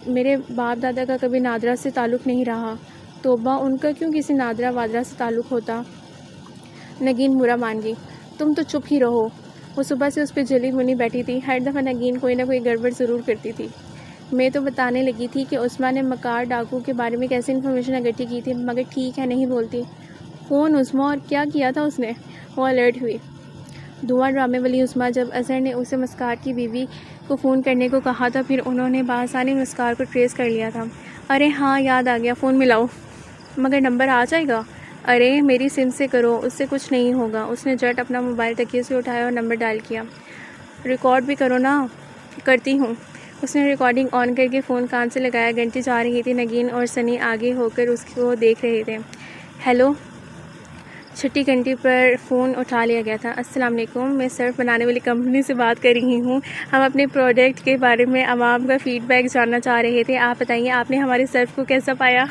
میرے باپ دادا کا کبھی نادرا سے تعلق نہیں رہا۔ توبہ، ان کا کیوں کسی نادرا وادرا سے تعلق ہوتا؟ نگین برا مان گئی۔ تم تو چپ ہی رہو۔ وہ صبح سے اس پہ جلی بھنی بیٹھی تھی۔ ہر دفعہ نگین کوئی نہ کوئی گڑبڑ ضرور کرتی تھی۔ میں تو بتانے لگی تھی کہ عثمہ نے مکار ڈاکو کے بارے میں کیسے انفارمیشن اکٹھی کی تھی، مگر ٹھیک ہے نہیں بولتی۔ کون عثمہ اور کیا کیا تھا اس نے؟ وہ الرٹ ہوئی۔ دھواں ڈرامے والی عثمہ، جب اظہر نے اسے مسکار کی بیوی کو فون کرنے کو کہا تھا پھر انہوں نے بآسانی مسکار کو ٹریس کر لیا تھا۔ ارے ہاں یاد آ گیا، فون ملاؤ۔ مگر نمبر آ جائے گا؟ ارے میری سم سے کرو، اس سے کچھ نہیں ہوگا۔ اس نے جٹ اپنا موبائل تکیے سے اٹھایا اور نمبر ڈائل کیا۔ ریکارڈ بھی کرو نا۔ کرتی ہوں۔ اس نے ریکارڈنگ آن کر کے فون کان سے لگایا۔ گھنٹی جا رہی تھی۔ نگین اور سنی آگے ہو کر اس کو دیکھ رہے تھے۔ ہیلو۔ چھٹی گھنٹی پر فون اٹھا لیا گیا تھا۔ السلام علیکم، میں سرف بنانے والی کمپنی سے بات کر رہی ہوں۔ ہم اپنے پروڈکٹ کے بارے میں عوام کا فیڈ بیک جاننا چاہ رہے تھے۔ آپ بتائیے آپ نے ہمارے سرف کو کیسا پایا؟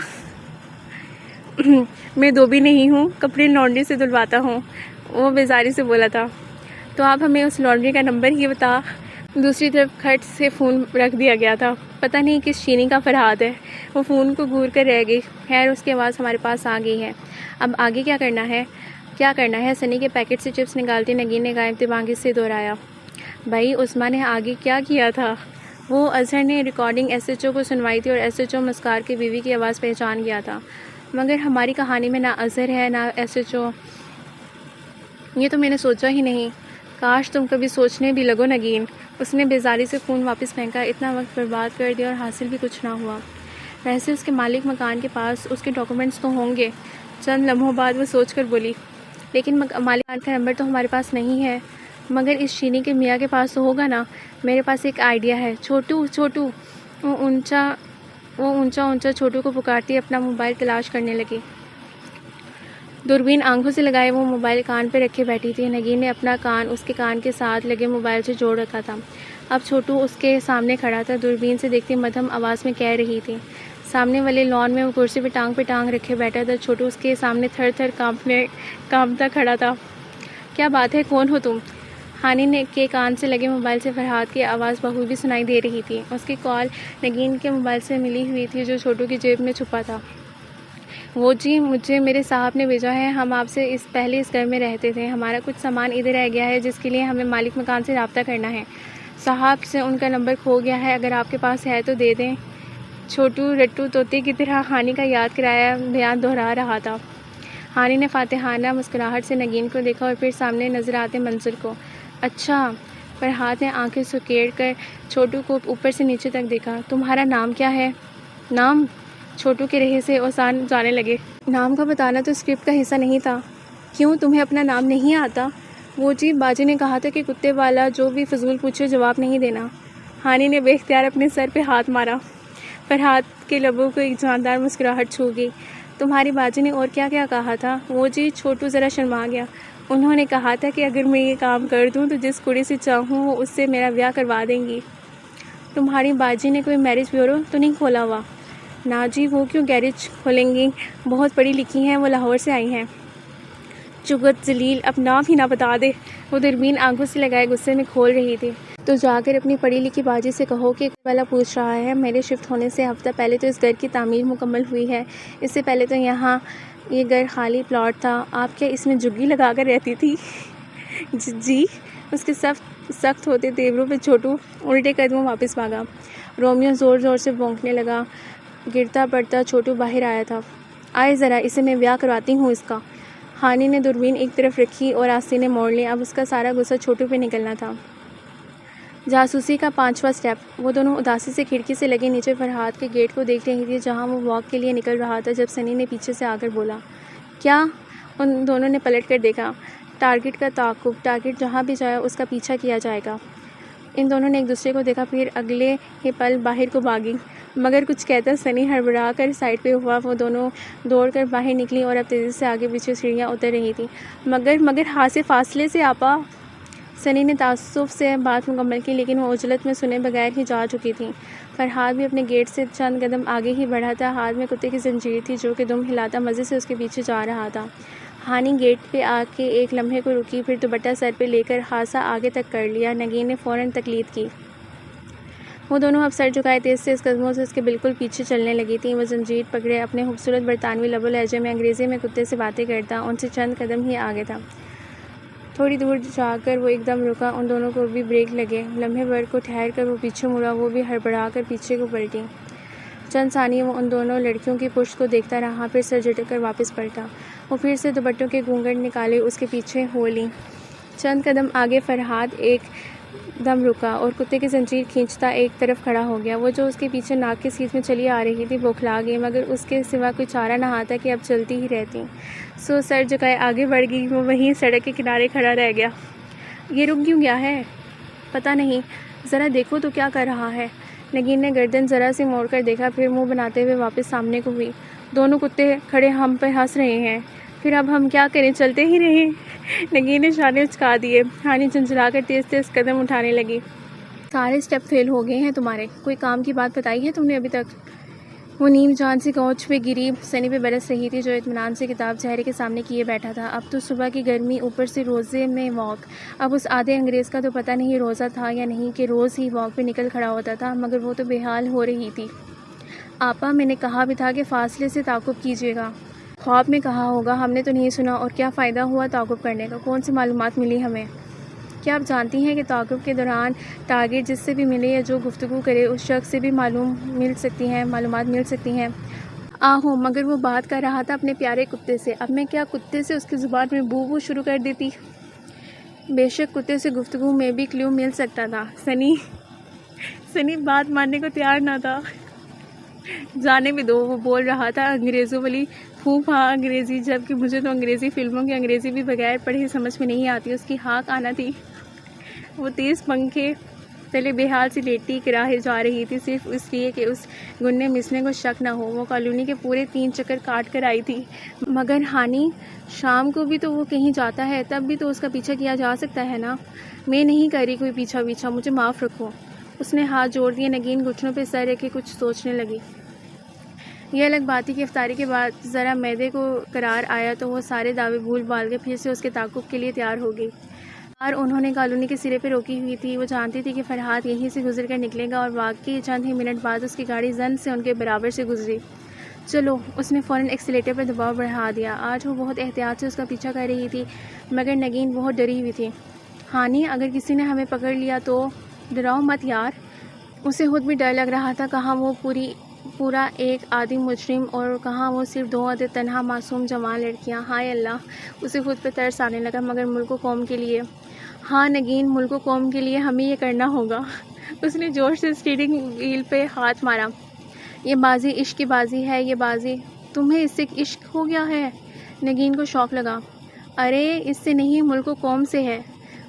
میں دھوبی نہیں ہوں، کپڑے لانڈری سے دھلواتا ہوں، وہ بیزاری سے بولا تھا۔ تو آپ ہمیں اس لانڈری کا نمبر ہی بتا۔ دوسری طرف کھٹ سے فون رکھ دیا گیا تھا۔ پتہ نہیں کس چینی کا فرہاد ہے۔ وہ فون کو گور کر رہ گئی۔ خیر اس کی آواز ہمارے پاس آ گئی ہے۔ اب آگے کیا کرنا ہے؟ سنی کے پیکٹ سے چپس نکالتے نگین نے غائب دماغی سے دہرایا۔ بھائی عثمہ نے آگے کیا کیا تھا؟ وہ اظہر نے ریکارڈنگ SHO کو سنوائی تھی اور SHO مسکار کی بیوی کی آواز پہچان گیا تھا، مگر ہماری کہانی میں نہ اظہر ہے نہ SHO۔ یہ تو میں نے سوچا ہی نہیں۔ کاش تم کبھی سوچنے بھی لگو نگین۔ اس نے بیزاری سے فون واپس پھینکا۔ اتنا وقت برباد کر دیا اور حاصل بھی کچھ نہ ہوا۔ ویسے اس کے مالک مکان کے پاس اس کے ڈاکومنٹس تو ہوں گے۔ چند لمحوں بعد وہ سوچ کر بولی، لیکن مالک مکان کا نمبر تو ہمارے پاس نہیں ہے۔ مگر اس چینی کے میاں کے پاس تو ہوگا نا۔ میرے پاس ایک آئیڈیا ہے۔ چھوٹو چھوٹو، وہ اونچا چھوٹو کو پکارتی اپنا موبائل تلاش کرنے لگی۔ دوربین آنکھوں سے لگائے وہ موبائل کان پہ رکھے بیٹھی تھی۔ نگین نے اپنا کان اس کے کان کے ساتھ لگے موبائل سے جوڑ رکھا تھا۔ اب چھوٹو اس کے سامنے کھڑا تھا۔ دوربین سے دیکھتی مدھم آواز میں کہہ رہی تھی۔ سامنے والے لان میں وہ کرسی پہ ٹانگ رکھے بیٹھا تھا۔ چھوٹو اس کے سامنے تھر تھر کانپتا کھڑا تھا۔ کیا بات ہے، کون ہو تم؟ ہانی کے کان سے لگے موبائل سے فرحاد کی آواز بخوبی سنائی دے رہی تھی۔ اس کی کال نگین کے موبائل سے ملی ہوئی تھی جو چھوٹو کی جیب میں چھپا تھا۔ وہ جی، مجھے میرے صاحب نے بھیجا ہے۔ ہم آپ سے پہلے اس گھر میں رہتے تھے۔ ہمارا کچھ سامان ادھر رہ گیا ہے جس کے لیے ہمیں مالک مکان سے رابطہ کرنا ہے۔ صاحب سے ان کا نمبر کھو گیا ہے، اگر آپ کے پاس ہے تو دے دیں۔ چھوٹو رٹو طوطے کی طرح ہانی کا یاد کرایا بیان دہرا رہا تھا۔ ہانی نے فاتحانہ مسکراہٹ سے نگین کو دیکھا اور پھر سامنے نظر آتے منظر کو۔ اچھا، فرحاد نے آنکھیں سکیڑ کر چھوٹو کو اوپر سے نیچے تک دیکھا۔ تمہارا نام کیا ہے؟ نام؟ چھوٹو کے رہے سے اوسان جانے لگے۔ نام کا بتانا تو اسکرپٹ کا حصہ نہیں تھا۔ کیوں، تمہیں اپنا نام نہیں آتا؟ وہ جی، باجی نے کہا تھا کہ کتے والا جو بھی فضول پوچھے جواب نہیں دینا۔ ہانی نے بے اختیار اپنے سر پہ ہاتھ مارا۔ فرحاد کے لبوں کو ایک جاندار مسکراہٹ چھو گئی۔ تمہاری باجی نے اور کیا کیا کہا تھا؟ وہ جی، چھوٹو ذرا شرما گیا۔ انہوں نے کہا تھا کہ اگر میں یہ کام کر دوں تو جس کڑی سے چاہوں وہ اس سے میرا بیاہ کروا دیں گی۔ تمہاری باجی نے کوئی میرج بیورو تو نہیں کھولا ہوا؟ نا جی، وہ کیوں گیرج کھولیں گی، بہت پڑھی لکھی ہیں، وہ لاہور سے آئی ہیں۔ چگت ذلیل، اب نام ہی نہ بتا دے، وہ دوربین آنکھوں سے لگائے غصے میں کھول رہی تھی۔ تو جا کر اپنی پڑھی لکھی باجی سے کہو کہ کوئی والا پوچھ رہا ہے۔ میرے شفٹ ہونے سے ہفتہ پہلے تو اس گھر کی تعمیر مکمل ہوئی ہے، اس سے پہلے تو یہاں یہ گھر خالی پلاٹ تھا۔ آپ کیا اس میں جھگی لگا کر رہتی تھی؟ جی۔ اس کے سخت ہوتے تیوروں پہ چھوٹو الٹے قدموں واپس بھاگا۔ رومیو زور زور سے بونکنے لگا۔ گرتا پڑتا چھوٹو باہر آیا تھا۔ آئے ذرا، اسے میں بیاہ کرواتی ہوں اس کا۔ ہانی نے دوربین ایک طرف رکھی اور آستینے موڑ لی۔ اب اس کا سارا غصہ چھوٹو پہ نکلنا تھا۔ جاسوسی کا 5واں سٹیپ۔ وہ دونوں اداسی سے کھڑکی سے لگے نیچے فرحاد کے گیٹ کو دیکھ رہی تھی جہاں وہ واک کے لیے نکل رہا تھا جب سنی نے پیچھے سے آ کر بولا، کیا؟ ان دونوں نے پلٹ کر دیکھا۔ ٹارگٹ کا تعاقب، ٹارگٹ جہاں بھی جائے اس کا پیچھا کیا جائے گا۔ ان دونوں نے ایک دوسرے کو دیکھا، پھر اگلے ہی پل باہر کو بھاگی۔ مگر کچھ کہتا سنی ہڑبڑا کر سائڈ پہ ہوا۔ وہ دونوں دوڑ کر باہر نکلی اور اب تیزی سے آگے پیچھے سیڑھیاں اتر رہی تھی۔ مگر ہاتھ سے فاصلے سے آپا۔ سنی نے تعصب سے بات مکمل کی لیکن وہ عجلت میں سنے بغیر ہی جا چکی تھی۔ فرحاد بھی اپنے گیٹ سے چند قدم آگے ہی بڑھا تھا۔ ہاتھ میں کتے کی زنجیر تھی جو کہ دم ہلاتا مزے سے اس کے پیچھے جا رہا تھا۔ ہانی گیٹ پہ آ کے ایک لمحے کو رکی، پھر دوپٹہ سر پہ لے کر خاصا آگے تک کر لیا۔ نگین نے فوراً تقلید کی۔ وہ دونوں اب سر جھکائے تیز تیز قدموں سے اس کے بالکل پیچھے چلنے لگی تھیں۔ وہ زنجیر پکڑے اپنے خوبصورت برطانوی لب و لہجے میں انگریزی میں کتے سے باتیں کرتا ان سے چند قدم ہی آگے تھا۔ تھوڑی دور جا کر وہ ایک دم رکا۔ ان دونوں کو بھی بریک لگے۔ لمحے بھر کو ٹھہر کر وہ پیچھے مڑا۔ وہ بھی ہڑبڑا کر پیچھے کو پلٹی۔ چند ثانیے وہ ان دونوں لڑکیوں کی پشت کو دیکھتا رہا، پھر سر جھٹک کر واپس پلٹا۔ وہ پھر سے دوپٹوں کے گھونگھٹ نکالے اس کے پیچھے ہو لی۔ چند قدم آگے فرحاد ایک دم رکا اور کتے کی زنجیر کھینچتا ایک طرف کھڑا ہو گیا۔ وہ جو اس کے پیچھے ناک کی سیٹ میں چلی آ رہی تھی بوکھلا گئی، مگر اس کے سوا کوئی چارہ نہ آتا کہ اب چلتی ہی رہتی۔ سو سر جھکائے آگے بڑھ گئی۔ وہ وہیں سڑک کے کنارے کھڑا رہ گیا۔ یہ رک کیوں گیا ہے؟ پتہ نہیں، ذرا دیکھو تو کیا کر رہا ہے۔ نگین نے گردن ذرا سی موڑ کر دیکھا، پھر منہ بناتے ہوئے واپس سامنے کو ہوئی۔ دونوں کتے کھڑے ہم پہ ہنس رہے ہیں۔ پھر اب ہم کیا کریں، چلتے ہی رہیں؟ نگین نے شانے اچکا دیے۔ ہانی جھنجھلا کر تیز تیز قدم اٹھانے لگی۔ سارے سٹیپ فیل ہو گئے ہیں تمہارے، کوئی کام کی بات بتائی ہے تم نے ابھی تک؟ وہ نیم جان سی کوچ پہ گری سنی پہ برس رہی تھی جو اطمینان سے کتاب چہرے کے سامنے کیے بیٹھا تھا۔ اب تو صبح کی گرمی، اوپر سے روزے میں واک۔ اب اس آدھے انگریز کا تو پتہ نہیں روزہ تھا یا نہیں کہ روز ہی واک پہ نکل کھڑا ہوتا تھا، مگر وہ تو بے حال ہو رہی تھی۔ آپا، میں نے کہا بھی تھا کہ فاصلے سے تعاقب کیجیے گا۔ خواب میں کہا ہوگا، ہم نے تو نہیں سنا۔ اور کیا فائدہ ہوا تعاقب کرنے کا؟ کون سی معلومات ملی ہمیں؟ کیا آپ جانتی ہیں کہ تعاقب کے دوران ٹارگٹ جس سے بھی ملے یا جو گفتگو کرے اس شخص سے بھی معلومات مل سکتی ہیں؟ آہو، مگر وہ بات کر رہا تھا اپنے پیارے کتے سے۔ اب میں کیا کتے سے اس کی زبان میں بو بو شروع کر دیتی؟ بے شک کتے سے گفتگو میں بھی کلیو مل سکتا تھا۔ سنی بات ماننے کو تیار نہ تھا۔ جانے بھی دو، وہ بول رہا تھا انگریزوں والی پھوپھا انگریزی، جبکہ مجھے تو انگریزی فلموں کی انگریزی بھی بغیر پڑھے سمجھ میں نہیں آتی۔ اس کی ہاک آنا تھی۔ وہ تیز پنکھے تلے بے حال سی لیٹی کراہے جا رہی تھی، صرف اس لیے کہ اس گننے مسنے کو شک نہ ہو۔ وہ کالونی کے پورے 3 چکر کاٹ کر آئی تھی۔ مگر ہانی، شام کو بھی تو وہ کہیں جاتا ہے، تب بھی تو اس کا پیچھا کیا جا سکتا ہے نا؟ میں نہیں کر رہی کوئی پیچھا، مجھے معاف رکھو۔ اس نے ہاتھ جوڑ دیے۔ نگین گھٹنوں پہ سر رکھے کچھ سوچنے لگی۔ یہ الگ بات تھی کہ افطاری کے بعد ذرا معدے کو قرار آیا تو وہ سارے دعوے بھول بھال کے پھر سے اس کے تعاقب کے لیے تیار ہو گئی۔ کار انہوں نے کالونی کے سرے پہ روکی ہوئی تھی۔ وہ جانتی تھی کہ فرحاد یہیں سے گزر کر نکلے گا اور واقعی چند ہی منٹ بعد اس کی گاڑی زن سے ان کے برابر سے گزری۔ چلو، اس نے فوراً ایکسیلیٹر پر دباؤ بڑھا دیا۔ آج وہ بہت احتیاط سے اس کا پیچھا کر رہی تھی، مگر نگین بہت ڈری ہوئی تھی۔ ہانی، اگر کسی نے ہمیں پکڑ لیا تو؟ ڈراؤ مت یار۔ اسے خود بھی ڈر لگ رہا تھا، کہاں وہ پورا ایک عادی مجرم اور کہاں وہ صرف 2 عدد تنہا معصوم جوان لڑکیاں۔ ہائے اللہ، اسے خود پہ ترس آنے لگا۔ مگر ملک و قوم کے لیے؟ ہاں نگین، ملک و قوم کے لیے ہمیں یہ کرنا ہوگا۔ اس نے جوش سے اسٹیئرنگ وہیل پہ ہاتھ مارا۔ یہ بازی عشق کی بازی ہے، یہ بازی۔ تمہیں اس سے عشق ہو گیا ہے؟ نگین کو شوق لگا۔ ارے اس سے نہیں، ملک و قوم سے ہے۔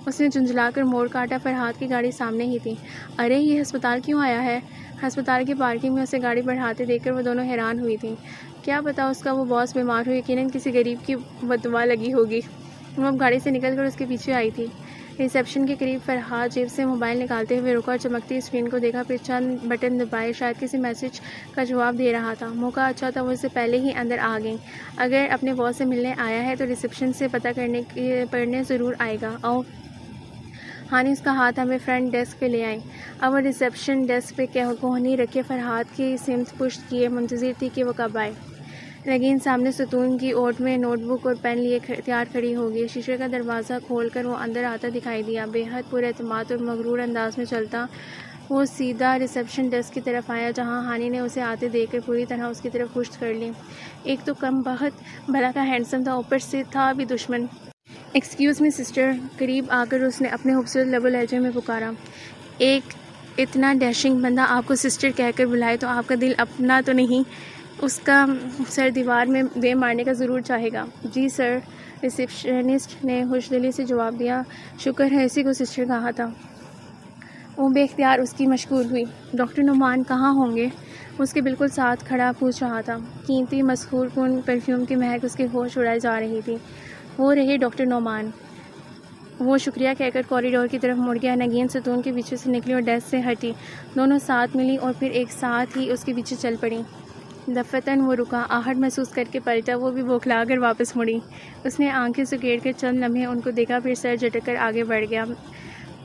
اس نے جھنجھلا کر موڑ کاٹا۔ فرحاد کی گاڑی سامنے ہی تھی۔ ارے یہ ہسپتال کیوں آیا ہے؟ ہسپتال کی پارکنگ میں اسے گاڑی بڑھاتے دیکھ کر وہ دونوں حیران ہوئی تھیں۔ کیا پتا اس کا وہ باس بیمار ہو، یقیناً کسی غریب کی بددعا لگی ہوگی۔ وہ اب گاڑی سے نکل کر اس کے پیچھے آئی تھی۔ ریسیپشن کے قریب فرحاد جیب سے موبائل نکالتے ہوئے رکا اور چمکتی اسکرین کو دیکھا، پھر چند بٹن دبائے، شاید کسی میسج کا جواب دے رہا تھا۔ موقع اچھا تھا، وہ اس سے پہلے ہی اندر آ گئی۔ اگر اپنے باس سے ملنے آیا ہے تو ریسیپشن سے پتہ پڑھنے ضرور آئے گا۔ آؤ۔ ہانی اس کا ہاتھ ہمیں فرنٹ ڈیسک پہ لے آئی۔ اب وہ ریسیپشن ڈیسک پہ کوہنی رکھے فرحاد کی سمت پشت کیے منتظر تھی کہ وہ کب آئے۔ نگین سامنے ستون کی اوٹ میں نوٹ بک اور پین لیے تیار کھڑی ہو گئی۔ شیشے کا دروازہ کھول کر وہ اندر آتا دکھائی دیا۔ بے حد پر اعتماد اور مغرور انداز میں چلتا وہ سیدھا ریسیپشن ڈیسک کی طرف آیا، جہاں ہانی نے اسے آتے دیکھ کر پوری طرح اس کی طرف پشت کر لی۔ ایک تو کم بخت بھلا کا ہینڈسم تھا، اوپر سے تھا بھی دشمن۔ ایکسکیوز می سسٹر، قریب آ کر اس نے اپنے خوبصورت لب و لہجے میں پکارا۔ ایک اتنا ڈیشنگ بندہ آپ کو سسٹر کہہ کر بلائے تو آپ کا دل اپنا تو نہیں، اس کا سر دیوار میں دے مارنے کا ضرور چاہے گا۔ جی سر، ریسیپشنسٹ نے خوش دلی سے جواب دیا۔ شکر ہے اسی کو سسٹر کہا تھا۔ وہ بے اختیار اس کی مشغول ہوئی۔ ڈاکٹر نعمان کہاں ہوں گے؟ اس کے بالکل ساتھ کھڑا پوچھ رہا تھا۔ قیمتی مسحور کن پرفیوم کی مہک اس کے ہوش اڑائے جا رہی تھی۔ وہ رہے ڈاکٹر نعمان۔ وہ شکریہ کہہ کر کوریڈور کی طرف مڑ گیا۔ نگین ستون کے پیچھے سے نکلی اور ڈیسک سے ہٹی۔ دونوں ساتھ ملی اور پھر ایک ساتھ ہی اس کے پیچھے چل پڑی۔ دفتن وہ رکا، آہٹ محسوس کر کے پلٹا، وہ بھی بوکھلا کر واپس مڑی۔ اس نے آنکھیں سکیڑ کر چند لمحے ان کو دیکھا، پھر سر جھٹک کر آگے بڑھ گیا۔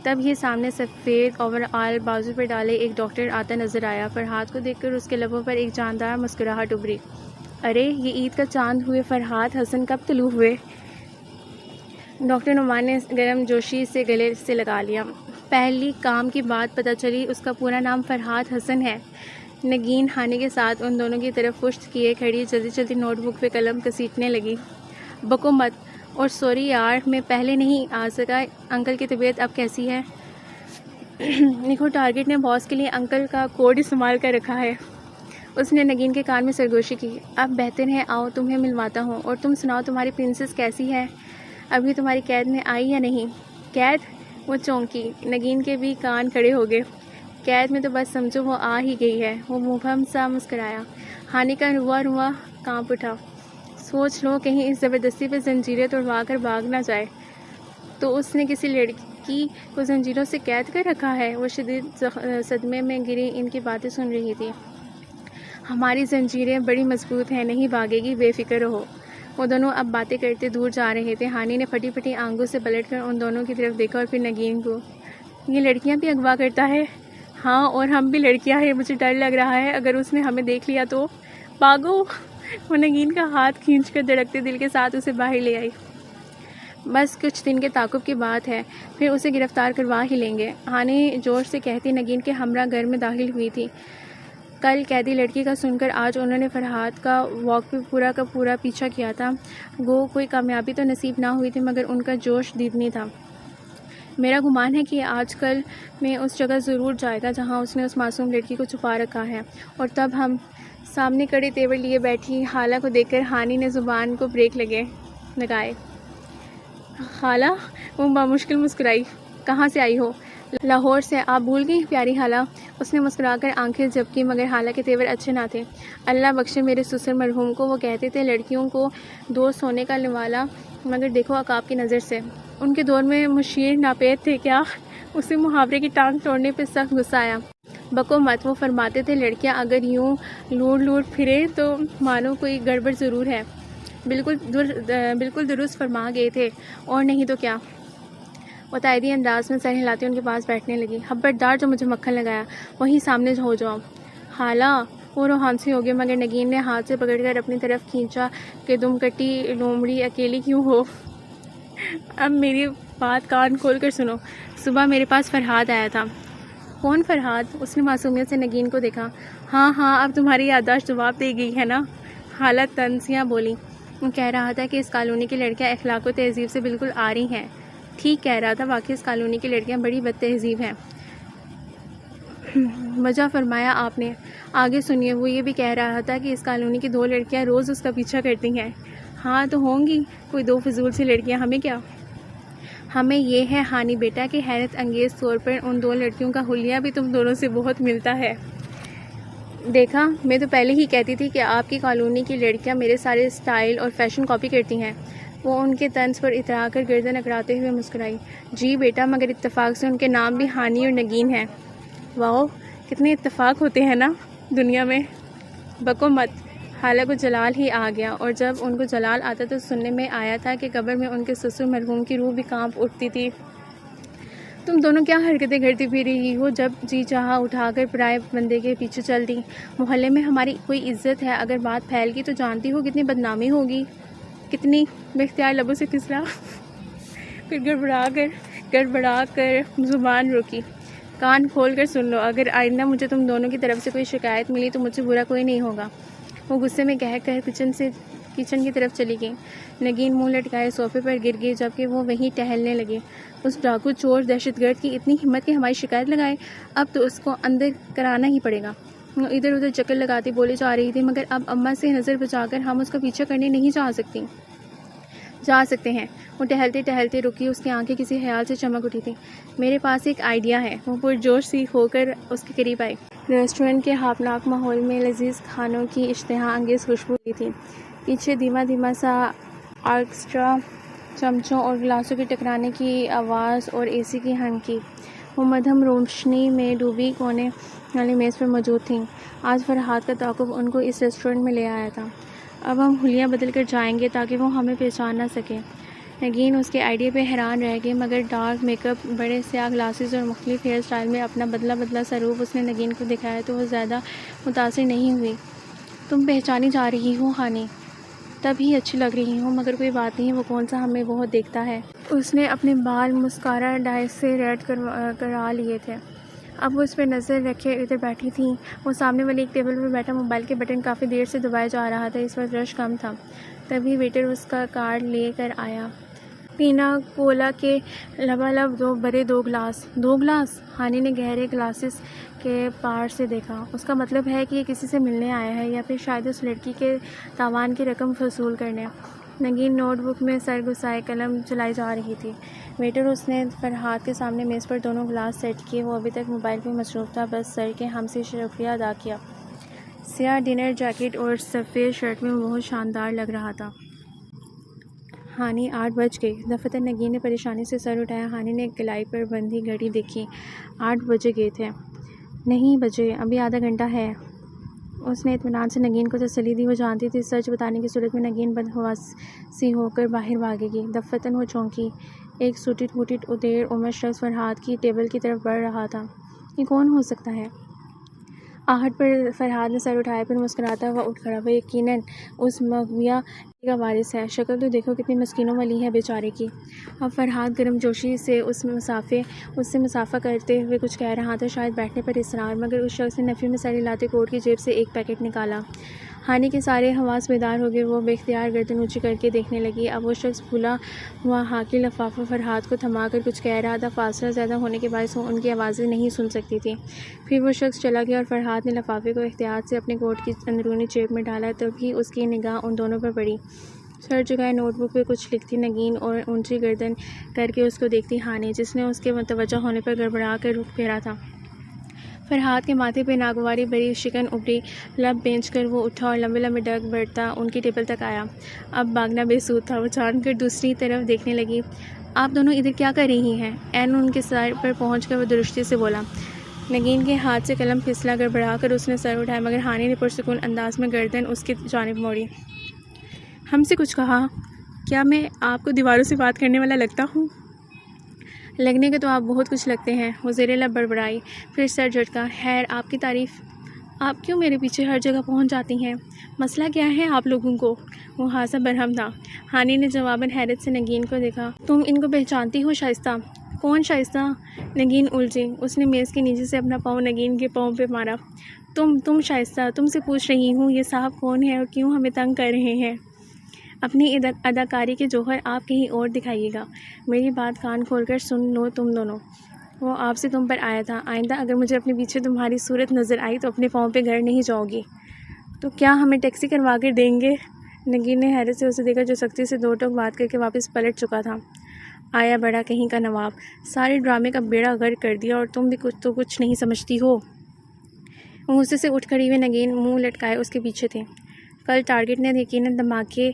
تب یہ سامنے سفید اوور آل بازو پر ڈالے ایک ڈاکٹر آتا نظر آیا۔ فرحاد کو دیکھ کر اس کے لبوں پر ایک جاندار مسکراہٹ ابھری۔ ارے یہ عید کا چاند ہوئے فرحاد حسن کب طلوع ہوئے؟ ڈاکٹر نعمان نے گرم جوشی سے گلے سے لگا لیا۔ پہلی کام کی بات پتہ چلی، اس کا پورا نام فرحاد حسن ہے۔ نگین ہانی کے ساتھ ان دونوں کی طرف پشت کیے کھڑی جلدی جلدی نوٹ بک پہ قلم گھسیٹنے لگی۔ بکو مت، اور سوری یار میں پہلے نہیں آ سکا۔ انکل کی طبیعت اب کیسی ہے؟ لکھو ٹارگٹ نے باس کے لیے انکل کا کوڈ استعمال کر رکھا ہے۔ اس نے نگین کے کان میں سرگوشی کی۔ اب بہتر ہے، آؤ تمہیں ملواتا ہوں۔ اور تم سناؤ تمہاری پرنسس کیسی ہے؟ ابھی تمہاری قید میں آئی یا نہیں؟ قید؟ وہ چونکی۔ نگین کے بھی کان کھڑے ہو گئے۔ قید میں تو بس سمجھو وہ آ ہی گئی ہے۔ وہ مبہم سا مسکرایا۔ ہانی کا روا کانپ اٹھا۔ سوچ لو کہیں اس زبردستی پہ زنجیریں توڑوا کر بھاگ نہ جائے۔ تو اس نے کسی لڑکی کو زنجیروں سے قید کر رکھا ہے؟ وہ شدید صدمے میں گری ان کی باتیں سن رہی تھی۔ ہماری زنجیریں بڑی مضبوط ہیں، نہیں بھاگے گی، بے فکر رہو۔ وہ دونوں اب باتیں کرتے دور جا رہے تھے۔ ہانی نے پھٹی پھٹی آنکھوں سے پلٹ کر ان دونوں کی طرف دیکھا اور پھر نگین کو۔ یہ لڑکیاں بھی اغوا کرتا ہے؟ ہاں، اور ہم بھی لڑکیاں ہیں، مجھے ڈر لگ رہا ہے اگر اس نے ہمیں دیکھ لیا تو۔ بھاگو! وہ نگین کا ہاتھ کھینچ کر دھڑکتے دل کے ساتھ اسے باہر لے آئی۔ بس کچھ دن کے تعاقب کی بات ہے، پھر اسے گرفتار کروا ہی لیں گے، ہانی جوش سے کہتی نگین کے ہمراہ گھر میں داخل ہوئی تھی۔ کل قیدی لڑکی کا سن کر آج انہوں نے فرحاد کا واک پہ پورا کا پورا پیچھا کیا تھا۔ گو کوئی کامیابی تو نصیب نہ ہوئی تھی مگر ان کا جوش دیدنی تھا۔ میرا گمان ہے کہ آج کل میں اس جگہ ضرور جائے گا جہاں اس نے اس معصوم لڑکی کو چھپا رکھا ہے، اور تب ہم۔ سامنے کڑے تیور لیے بیٹھی خالہ کو دیکھ کر ہانی نے زبان کو بریک لگائے۔ خالہ؟ وہ بامشکل مسکرائی۔ کہاں سے آئی ہو؟ لاہور سے۔ آپ بھول گئی پیاری خالہ؟ اس نے مسکرا کر آنکھیں جھپکی مگر خالہ کے تیور اچھے نہ تھے۔ اللہ بخشے میرے سسر مرحوم کو، وہ کہتے تھے لڑکیوں کو دوست ہونے کا نوالا، مگر دیکھو عقاب کی نظر سے۔ ان کے دور میں مشیر ناپید تھے کیا؟ اسے محاورے کی ٹانگ توڑنے پہ سخت غصہ آیا۔ بکو مت، وہ فرماتے تھے لڑکیاں اگر یوں لوڑ پھرے تو مانو کوئی گڑبڑ ضرور ہے۔ بالکل درست فرما گئے تھے، اور نہیں تو کیا۔ وہ تائیدی انداز میں سر ہلاتی ان کے پاس بیٹھنے لگی۔ خبردار جو مجھے مکھن لگایا وہیں سامنے ہو جاؤ۔ خالہ! وہ روحان سے ہو گئے مگر نگین نے ہاتھ سے پکڑ کر اپنی طرف کھینچا کہ تم کٹی لومڑی اکیلی کیوں ہو؟ اب میری بات کان کھول کر سنو۔ صبح میرے پاس فرحاد آیا تھا۔ کون فرحاد؟ اس نے معصومیت سے نگین کو دیکھا۔ ہاں، اب تمہاری یادداشت جواب دے گئی ہے نا؟ خالہ تنزیہ بولی۔ وہ کہہ رہا تھا کہ اس کالونی کی لڑکیاں اخلاق و تہذیب سے بالکل آری ہیں۔ ٹھیک کہہ رہا تھا، واقعی اس کالونی کی لڑکیاں بڑی بد تہذیب ہیں۔ وجہ فرمایا آپ نے۔ آگے سنیے، وہ یہ بھی کہہ رہا تھا کہ اس کالونی کی 2 لڑکیاں روز اس کا پیچھا کرتی ہیں۔ ہاں تو ہوں گی، کوئی 2 فضول سی لڑکیاں، ہمیں کیا؟ ہمیں یہ ہے ہانی بیٹا کہ حیرت انگیز طور پر ان دو لڑکیوں کا حلیہ بھی تم دونوں سے بہت ملتا ہے۔ دیکھا، میں تو پہلے ہی کہتی تھی کہ آپ کی کالونی کی لڑکیاں میرے سارے سٹائل اور فیشن کاپی کرتی ہیں۔ وہ ان کے طنز پر اترا کر گردن اکڑاتے ہوئے مسکرائی۔ جی بیٹا، مگر اتفاق سے ان کے نام بھی ہانی اور نگین ہیں۔ واؤ، کتنے اتفاق ہوتے ہیں نا دنیا میں۔ بکو مت۔ خالہ کو جلال ہی آ گیا، اور جب ان کو جلال آتا تو سننے میں آیا تھا کہ قبر میں ان کے سسر مرحوم کی روح بھی کانپ اٹھتی تھی۔ تم دونوں کیا حرکتیں کرتی پھر رہی ہو؟ جب جی چاہا اٹھا کر پرائے بندے کے پیچھے چل دی۔ محلے میں ہماری کوئی عزت ہے؟ اگر بات پھیل گئی تو جانتی ہو کتنی بدنامی ہوگی۔ کتنی؟ بے اختیار لبوں سے پھسلا، پھر گڑبڑا کر زبان روکی۔ کان کھول کر سن لو، اگر آئندہ مجھے تم دونوں کی طرف سے کوئی شکایت ملی تو مجھ سے برا کوئی نہیں ہوگا۔ وہ غصے میں کہہ کر کچن کی طرف چلی گئی۔ نگین منہ لٹکائے صوفے پر گر گئی، جبکہ وہ وہیں ٹہلنے لگے۔ اس ڈاکو چور دہشت گرد کی اتنی ہمت کہ ہماری شکایت لگائے، اب تو اس کو اندر کرانا ہی پڑے گا۔ وہ ادھر ادھر چکر لگاتی بولے جا رہی تھی، مگر اب اماں سے نظر بچا کر ہم اس کا پیچھا کرنے نہیں جا سکتے ہیں۔ وہ ٹہلتے ٹہلتے رکی، اس کی آنکھیں کسی خیال سے چمک اٹھی تھیں۔ میرے پاس ایک آئیڈیا ہے۔ وہ پرجوش سی ہو کر اس کے قریب آئی۔ ریسٹورنٹ کے خوفناک ماحول میں لذیذ کھانوں کی اشتہا انگیز خوشبو ہوئی تھی۔ پیچھے دھیما سا آرکسٹرا، چمچوں اور گلاسوں کے ٹکرانے کی آواز اور اے سی کی ہنکی۔ وہ مدھم روشنی میں ڈوبی کونے والی میز پر موجود تھیں۔ آج فرحاد کا تعاقب ان کو اس ریسٹورنٹ میں لے آیا تھا۔ اب ہم حلیہ بدل کر جائیں گے تاکہ وہ ہمیں پہچان نہ سکے۔ نگین اس کے آئیڈیا پہ حیران رہ گئی، مگر ڈارک میک اپ، بڑے سیاہ گلاسز اور مختلف ہیئر سٹائل میں اپنا بدلا سا روپ اس نے نگین کو دکھایا تو وہ زیادہ متاثر نہیں ہوئی۔ تم پہچانی جا رہی ہو ہانی، تب ہی اچھی لگ رہی ہوں، مگر کوئی بات نہیں، وہ کون سا ہمیں بہت دیکھتا ہے۔ اس نے اپنے بال مسکارا ڈائی سے ریڈ کرا لیے تھے۔ اب وہ اس پہ نظر رکھے ادھر بیٹھی تھیں۔ وہ سامنے والی ایک ٹیبل پر بیٹھا موبائل کے بٹن کافی دیر سے دبایا جا رہا تھا۔ اس وقت رش کم تھا۔ تبھی ویٹر اس کا کارڈ لے کر آیا۔ پینا کولا کے لبالب دو گلاس۔ ہانی نے گہرے گلاسز کے پار سے دیکھا۔ اس کا مطلب ہے کہ یہ کسی سے ملنے آیا ہے، یا پھر شاید اس لڑکی کے تاوان کی رقم وصول کرنے۔ نگین نوٹ بک میں سر گھسائے قلم چلائی جا رہی تھی۔ ویٹر اس نے فرحاد کے سامنے میز پر دونوں گلاس سیٹ کیے۔ وہ ابھی تک موبائل پہ مصروف تھا، بس سر کے ہم سے شکریہ ادا کیا۔ سیاہ ڈنر جیکٹ اور سفید شرٹ میں بہت شاندار لگ رہا تھا۔ ہانی، 8 بج گئے۔ دفتر نگین نے پریشانی سے سر اٹھایا۔ ہانی نے کلائی پر بندھی گھڑی دیکھی۔ 8 بجے گئے تھے۔ نہیں بجے، ابھی آدھا گھنٹہ ہے۔ اس نے اطمینان سے نگین کو تسلی دی۔ وہ جانتی تھی سچ بتانے کی صورت میں نگین بدحواسی ہو کر باہر بھاگے گی۔ دفتر وہ چونکی۔ ایک سوٹڈ ادیر عمر شخص فرحاد کی ٹیبل کی طرف بڑھ رہا تھا۔ یہ کون ہو سکتا ہے؟ آہٹ پر فرحاد نے سر اٹھایا، پھر مسکراتا ہوا اٹھ کھڑا۔ وہ یقیناً اس مغویہ کا وارث ہے۔ شکل تو دیکھو کتنی مسکینوں والی ہے بیچارے کی۔ اب فرحاد گرم جوشی سے اس سے مسافہ کرتے ہوئے کچھ کہہ رہا تھا، شاید بیٹھنے پر اصرار، مگر اس شخص نے نفی میں سر ہلاتے کوٹ کی جیب سے ایک پیکٹ نکالا۔ ہانی کے سارے حواس بیدار ہو گئے۔ وہ بے اختیار گردن اونچی کر کے دیکھنے لگی۔ اب وہ شخص پھولا ہوا ہاکی لفافہ فرحاد کو تھما کر کچھ کہہ رہا تھا۔ فاصلہ زیادہ ہونے کے باعث وہ ان کی آوازیں نہیں سن سکتی تھی۔ پھر وہ شخص چلا گیا اور فرحاد نے لفافے کو احتیاط سے اپنے کوٹ کی اندرونی جیب میں ڈالا۔ تبھی اس کی نگاہ ان دونوں پر پڑی۔ سر جھکائے نوٹ بک پہ کچھ لکھتی نگین اور اونچی گردن کر کے اس کو دیکھتی ہانی، جس نے اس کے متوجہ ہونے پر گڑبڑا کر رخ پھیرا تھا۔ فرحاد کے ماتھے پہ ناگواری بھری شکن ابھری، لب بھینچ کر وہ اٹھا اور لمبے ڈگ بڑھتا ان کی ٹیبل تک آیا۔ اب بھاگنا بے سود تھا۔ وہ جان کر دوسری طرف دیکھنے لگی۔ آپ دونوں ادھر کیا کر رہی ہیں؟ عین ان کے سر پر پہنچ کر وہ درستی سے بولا۔ نگین کے ہاتھ سے قلم پھسلا، گڑبڑا کر اس نے سر اٹھایا، مگر ہانی نے پرسکون انداز میں گردن اس کی جانب موڑی۔ ہم سے کچھ کہا؟ کیا میں آپ کو دیواروں سے بات کرنے والا لگتا ہوں؟ لگنے کے تو آپ بہت کچھ لگتے ہیں، وہ زیر لب بڑبڑائی، پھر سر جھٹکا۔ خیر، آپ کی تعریف؟ آپ کیوں میرے پیچھے ہر جگہ پہنچ جاتی ہیں؟ مسئلہ کیا ہے آپ لوگوں کو؟ وہ خاصا برہم تھا۔ ہانی نے جواباً حیرت سے نگین کو دیکھا۔ تم ان کو پہچانتی ہو شائستہ؟ کون شائستہ؟ نگین الجھی۔ اس نے میز کے نیچے سے اپنا پاؤں نگین کے پاؤں پہ مارا۔ تم شائستہ، تم سے پوچھ رہی ہوں یہ صاحب کون ہے اور کیوں ہمیں تنگ کر رہے ہیں؟ اپنی اداکاری کے جوہر آپ کہیں اور دکھائیے گا۔ میری بات کان کھول کر سن لو تم دونوں۔ وہ آپ سے تم پر آیا تھا۔ آئندہ اگر مجھے اپنے پیچھے تمہاری صورت نظر آئی تو اپنے پاؤں پہ گھر نہیں جاؤ گی۔ تو کیا ہمیں ٹیکسی کروا کر دیں گے؟ نگین نے حیرت سے اسے دیکھا جو سختی سے 2 ٹوک بات کر کے واپس پلٹ چکا تھا۔ آیا بڑا کہیں کا نواب، سارے ڈرامے کا بیڑا غرق کر دیا اور تم بھی کچھ نہیں سمجھتی ہو۔ وہ غصے سے اٹھ کھڑی ہوئی نگین منہ لٹکائے اس کے پیچھے تھی۔ کل ٹارگٹ نے یقیناً دھماکے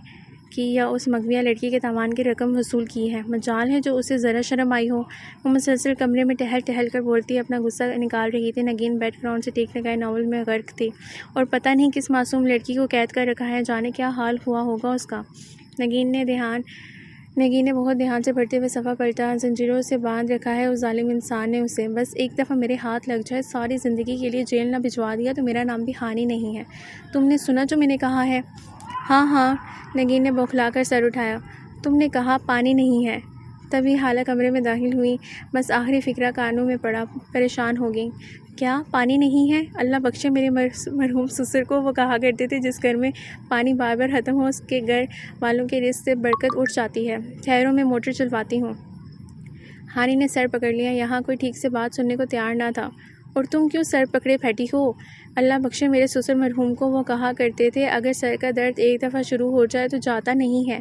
کی یا اس مغویہ لڑکی کے تاوان کی رقم وصول کی ہے۔ مجال ہے جو اسے ذرا شرم آئی ہو۔ وہ مسلسل کمرے میں ٹہل ٹہل کر بولتی اپنا غصہ نکال رہی تھی۔ نگین بیک گراؤنڈ سے ٹیک لگائے ناول میں غرق تھی اور پتہ نہیں کس معصوم لڑکی کو قید کر رکھا ہے، جانے کیا حال ہوا ہوگا اس کا۔ نگین نے بہت دھیان سے پڑھتے ہوئے صفحہ پلٹا۔ زنجیروں سے باندھ رکھا ہے اس ظالم انسان نے اسے، بس ایک دفعہ میرے ہاتھ لگ جائے، ساری زندگی کے لیے جیل نہ بھجوا دیا تو میرا نام بھی ہانی نہیں ہے۔ تم نے سنا جو میں نے کہا ہے؟ ہاں، نگین نے بوکھلا کر سر اٹھایا۔ تم نے کہا پانی نہیں ہے۔ تبھی حالہ کمرے میں داخل ہوئی، بس آخری فقرہ کانوں میں پڑا، پریشان ہو گئی۔ کیا پانی نہیں ہے؟ اللہ بخشے میرے مرحوم سسر کو، وہ کہا کرتے تھے جس گھر میں پانی بار بار ختم ہو اس کے گھر والوں کے رزق سے برکت اٹھ جاتی ہے۔ ٹھہرو میں موٹر چلواتی ہوں۔ ہانی نے سر پکڑ لیا، یہاں کوئی ٹھیک سے بات سننے کو تیار نہ تھا۔ اور تم کیوں سر پکڑے پھیٹی ہو؟ اللہ بخشے میرے سسر مرحوم کو، وہ کہا کرتے تھے اگر سر کا درد ایک دفعہ شروع ہو جائے تو جاتا نہیں ہے۔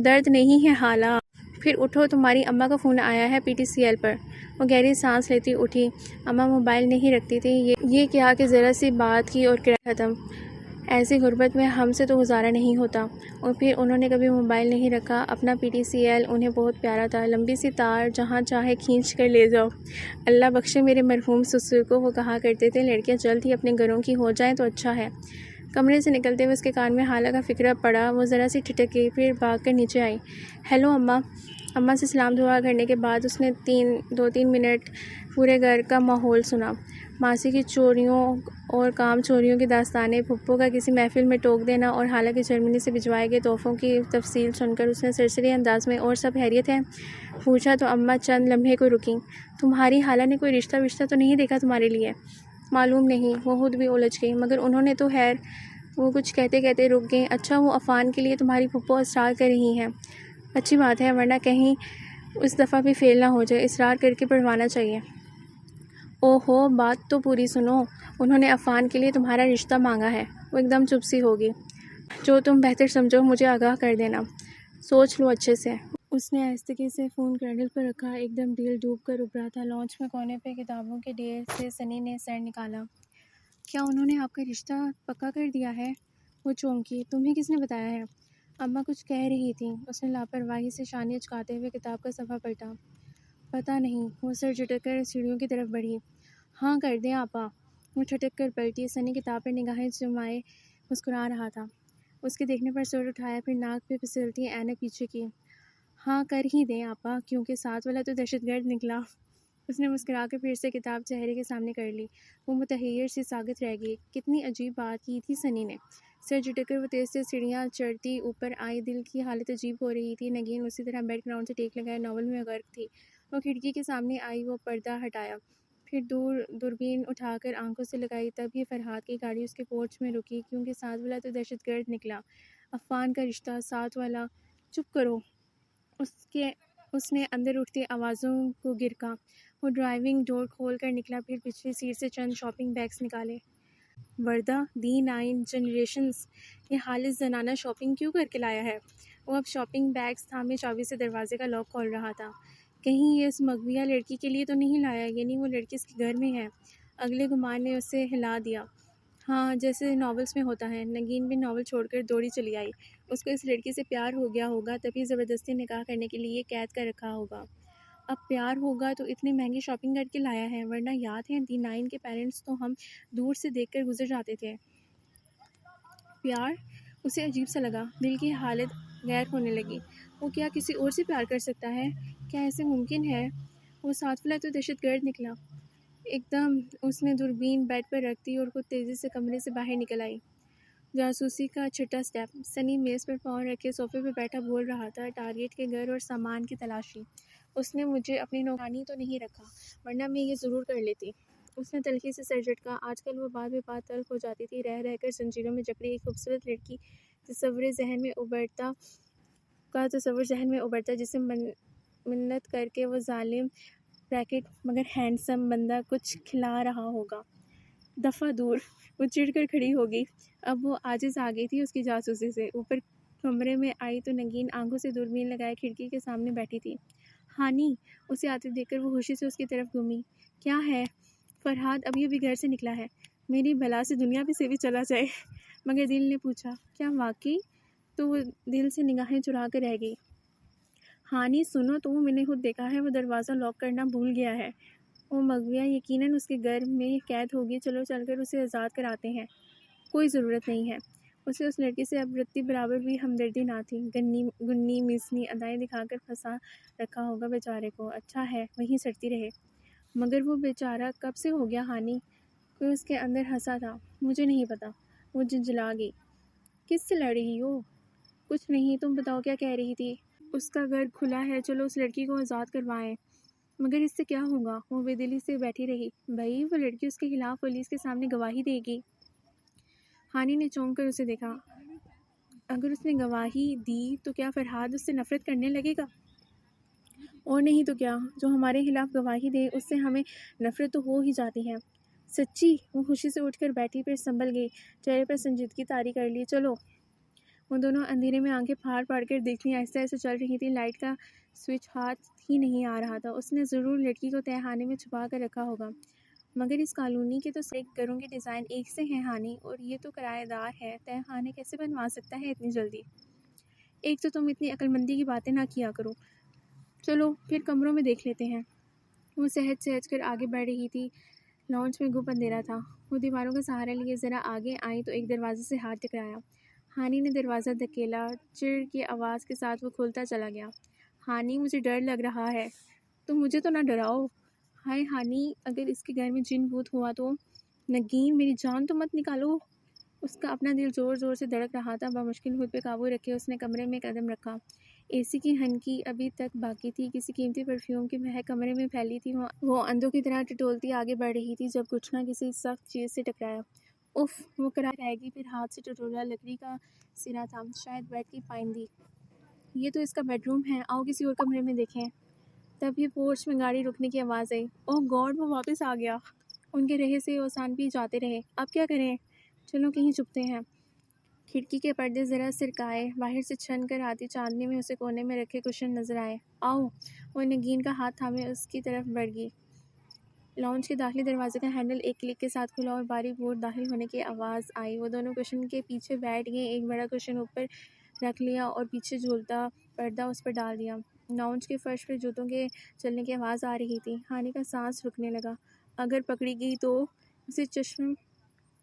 درد نہیں ہے حالہ۔ پھر اٹھو، تمہاری اماں کا فون آیا ہے PTCL پر۔ وہ گہری سانس لیتی اٹھی۔ اماں موبائل نہیں رکھتی تھی، یہ کیا کہ ذرا سی بات کی اور کرایہ ختم۔ ایسی غربت میں ہم سے تو گزارا نہیں ہوتا۔ اور پھر انہوں نے کبھی موبائل نہیں رکھا۔ اپنا PTCL انہیں بہت پیارا تھا، لمبی سی تار، جہاں چاہے کھینچ کر لے جاؤ۔ اللہ بخشے میرے مرحوم سسر کو، وہ کہا کرتے تھے لڑکیاں جلد ہی اپنے گھروں کی ہو جائیں تو اچھا ہے۔ کمرے سے نکلتے ہوئے اس کے کان میں حالہ کا فقرہ پڑا، وہ ذرا سی ٹھٹک گئی، پھر بھاگ کر نیچے آئی۔ ہیلو اماں۔ اماں سے سلام دعا کرنے کے بعد اس نے 2-3 منٹ پورے گھر کا ماحول سنا۔ ماسی کی چوریوں اور کام چوریوں کی داستانیں، پھپھو کا کسی محفل میں ٹوک دینا اور حالہ کی جرمنی سے بھجوائے گئے تحفوں کی تفصیل سن کر اس نے سرسری انداز میں اور سب خیریت ہے پوچھا تو اماں چند لمحے کو رکیں۔ تمہاری حالہ نے کوئی رشتہ تو نہیں دیکھا تمہارے لیے؟ معلوم نہیں، وہ خود بھی الجھ گئی، مگر انہوں نے تو خیر۔ وہ کچھ کہتے کہتے رک گئیں۔ اچھا، وہ عفان کے لیے تمہاری پھپھو اصرار کر رہی ہیں؟ اچھی بات ہے، ورنہ کہیں اس دفعہ بھی فیل نہ ہو جائے، اصرار کر کے پڑھوانا چاہیے۔ اوہو، بات تو پوری سنو۔ انہوں نے عفان کے لیے تمہارا رشتہ مانگا ہے۔ وہ ایک دم چپ سی ہوگی۔ جو تم بہتر سمجھو مجھے آگاہ کر دینا، سوچ لو اچھے سے۔ اس نے آہستگی سے فون کینڈل پر رکھا، ایک دم دل ڈوب کر ابھرا تھا۔ لانچ میں کونے پہ کتابوں کے ڈھیر سے سنی نے سر نکالا۔ کیا انہوں نے آپ کا رشتہ پکا کر دیا ہے؟ وہ چونکی۔ تمہیں کس نے بتایا ہے؟ اماں کچھ کہہ رہی تھیں۔ اس نے لاپرواہی سے شانے اچکاتے ہوئے کتاب کا صفحہ پلٹا۔ پتہ نہیں۔ وہ سر جھٹک کر سیڑھیوں کی طرف بڑھی۔ ہاں کر دیں آپا۔ وہ ٹھٹک کر پلٹی۔ سنی کتاب پر نگاہیں جمائے مسکرا رہا تھا۔ اس کے دیکھنے پر سر اٹھایا، پھر ناک پہ پھسلتی اینک پیچھے کی۔ ہاں کر ہی دیں آپا، کیونکہ ساتھ والا تو دہشت گرد نکلا۔ اس نے مسکرا کر پھر سے کتاب چہرے کے سامنے کر لی۔ وہ متحیر سی ساکت رہ گئی۔ کتنی عجیب بات کی تھی سنی نے۔ سر جھٹک کر وہ تیز تیز سیڑھیاں چڑھتی اوپر آئی۔ دل کی حالت عجیب ہو رہی تھی۔ نگین اسی طرح بیک گراؤنڈ سے ٹیک لگائے ناول میں غرق تھی۔ وہ کھڑکی کے سامنے آئی، وہ پردہ ہٹایا، پھر دوربین اٹھا کر آنکھوں سے لگائی۔ تب ہی فرحاد کی گاڑی اس کے پورچ میں رکی، کیونکہ ساتھ والا تو دہشت گرد نکلا۔ عفان کا رشتہ، ساتھ والا۔ چپ کرو، اس نے اندر اٹھتی آوازوں کو گرکا۔ وہ ڈرائیونگ ڈور کھول کر نکلا، پھر پچھلی سیٹ سے چند شاپنگ بیگز نکالے۔ وردہ D9 جنریشنز، یہ خالص زنانہ شاپنگ کیوں کر کے لایا ہے؟ وہ اب شاپنگ بیگز تھامے چابی سے دروازے کا لاک کھول رہا تھا۔ کہیں یہ اس مغویہ لڑکی کے لیے تو نہیں لایا؟ یعنی وہ لڑکی اس کے گھر میں ہے؟ اگلے گمان نے اسے ہلا دیا۔ ہاں، جیسے ناولز میں ہوتا ہے۔ نگین بھی ناول چھوڑ کر دوڑی چلی آئی۔ اس کو اس لڑکی سے پیار ہو گیا ہوگا، تبھی زبردستی نکاح کرنے کے لیے قید کر رکھا ہوگا۔ اب پیار ہوگا تو اتنی مہنگی شاپنگ کر کے لایا ہے، ورنہ یاد ہے D9 کے پیرنٹس تو ہم دور سے دیکھ کر گزر جاتے تھے۔ پیار؟ اسے عجیب سا لگا، دل کی حالت غیر ہونے لگی۔ وہ کیا کسی اور سے پیار کر سکتا ہے؟ کیا ایسے ممکن ہے؟ وہ ساتھ والا تو دہشت گرد نکلا۔ ایک دم اس نے دوربین بیڈ پر رکھ دی اور خود تیزی سے کمرے سے باہر نکل آئی۔ جاسوسی کا چھٹا سٹیپ۔ سنی میز پر پاؤں رکھے صوفے پہ بیٹھا بول رہا تھا، ٹارگٹ کے گھر اور سامان کی تلاشی۔ اس نے مجھے اپنی نوکرانی تو نہیں رکھا، ورنہ میں یہ ضرور کر لیتی۔ اس نے تلخی سے سر جھٹکا۔ آج کل وہ بات بے بات تلخ ہو جاتی تھی۔ رہ رہ کر زنجیروں میں جکڑی ایک خوبصورت لڑکی تصور ذہن میں ابھرتا جسے منت کر کے وہ ظالم مگر ہینڈسم بندہ کچھ کھلا رہا ہوگا۔ دفعہ دور۔ وہ چڑ کر کھڑی ہو گئی۔ اب وہ عاجز آ گئی تھی اس کی جاسوسی سے۔ اوپر کمرے میں آئی تو نگین آنکھوں سے دوربین لگائے کھڑکی کے سامنے بیٹھی تھی۔ ہانی، اسے آتے دیکھ کر وہ خوشی سے اس کی طرف گھومی۔ کیا ہے؟ فرحاد ابھی ابھی گھر سے نکلا ہے، میری بلا سے دنیا سے بھی چلا جائے۔ مگر دل نے پوچھا، کیا واقعی؟ تو وہ دل سے نگاہیں چرا کر رہ گئی۔ ہانی سنو تو میں نے خود دیکھا ہے، وہ دروازہ لاک کرنا بھول گیا ہے۔ وہ مغویہ یقیناً اس کے گھر میں قید ہوگی، چلو چل کر اسے آزاد کراتے ہیں۔ کوئی ضرورت نہیں ہے، اسے اس لڑکی سے اب رتی برابر بھی ہمدردی نہ تھی۔ گنی مسنی ادائیں دکھا کر پھنسا رکھا ہوگا بیچارے کو، اچھا ہے وہیں سڑتی رہے۔ مگر وہ بیچارہ کب سے ہو گیا ہانی؟ کوئی اس کے اندر ہنسا تھا، مجھے نہیں پتا۔ وہ جھنجھلا گئی۔ کس سے لڑ رہی ہو؟ کچھ نہیں، تم بتاؤ کیا کہہ رہی تھی؟ اس کا گھر کھلا ہے، چلو اس لڑکی کو آزاد کروائیں۔ مگر اس سے کیا ہوگا؟ وہ بے دلی سے بیٹھی رہی۔ بھائی وہ لڑکی اس کے خلاف پولیس کے سامنے گواہی دے گی۔ ہانی نے چونک کر اسے دیکھا۔ اگر اس نے گواہی دی تو کیا فرحاد اس سے نفرت کرنے لگے گا؟ اور نہیں تو کیا، جو ہمارے خلاف گواہی دے اس سے ہمیں نفرت تو ہو ہی جاتی ہے۔ سچی؟ وہ خوشی سے اٹھ کر بیٹھی، پھر سنبھل گئی، چہرے پر سنجیدگی طاری کر لی۔ چلو۔ وہ دونوں اندھیرے میں آنکھیں پھاڑ پھاڑ کر دیکھتی آہستہ آہستہ چل رہی تھی۔ لائٹ کا سوئچ ہاتھ ہی نہیں آ رہا تھا، اس نے ضرور لڑکی کو تہہ خانے میں چھپا کر رکھا ہوگا۔ مگر اس کالونی کے تو سارے گھروں کے ڈیزائن ایک سے ہیں ہانی، اور یہ تو کرایہ دار ہے، تہہ خانے کیسے بنوا سکتا ہے اتنی جلدی؟ ایک تو تم اتنی عقل مندی کی باتیں نہ کیا کرو۔ چلو پھر کمروں میں دیکھ لیتے ہیں۔ وہ سہج سہج کر آگے بڑھ رہی تھی۔ لانچ میں گپ اندھیرا تھا۔ وہ دیواروں کا سہارا لیے ذرا آگے آئی تو ایک دروازے سے ہاتھ ٹکرایا۔ ہانی نے دروازہ دھکیلا، چڑ کی آواز کے ساتھ وہ کھلتا چلا گیا۔ ہانی مجھے ڈر لگ رہا ہے۔ تم مجھے تو نہ ڈراؤ۔ ہائے ہانی، اگر اس کے گھر میں جن بھوت ہوا تو؟ نگین میری جان تو مت نکالو۔ اس کا اپنا دل زور زور سے دھڑک رہا تھا۔ بمشکل خود پہ قابو رکھے اس نے کمرے میں قدم رکھا۔ اے سی کی ہنکی ابھی تک باقی تھی، کسی قیمتی پرفیوم کی مہک کمرے میں پھیلی تھی۔ وہ اندھوں کی طرح ٹٹولتی آگے بڑھ رہی تھی جب گھٹنا کسی سخت چیز سے ٹکرایا۔ اف، وہ کرا رہ گئی، پھر ہاتھ سے ٹٹولا، لکڑی کا سرا تھا، شاید بیڈ کی پائندی۔ یہ تو اس کا بیڈ روم ہے، آؤ کسی اور کمرے میں دیکھیں۔ تبھی پورچ میں گاڑی رکنے کی آواز آئی۔ اوہ گاڈ، وہ واپس آ گیا۔ ان کے رہے سے اوسان بھی جاتے رہے۔ اب کیا کریں؟ چلو کہیں چھپتے ہیں۔ کھڑکی کے پردے ذرا سرکائے، باہر سے چھن کر آتی چاندنی میں اسے کونے میں رکھے کشن نظر آئے۔ آؤ۔ وہ نگین کا ہاتھ تھامے اس کی طرف بڑھ گئی۔ لانچ کے داخلی دروازے کا ہینڈل ایک کلک کے ساتھ کھلا اور باری بورڈ داخل ہونے کی آواز آئی۔ وہ دونوں کشن کے پیچھے بیٹھ گئے، ایک بڑا کشن اوپر رکھ لیا اور پیچھے جھولتا پردہ اس پر ڈال دیا۔ لانچ کے فرش پر جوتوں کے چلنے کی آواز آ رہی تھی۔ ہانی کا سانس رکنے لگا۔ اگر پکڑی گئی تو؟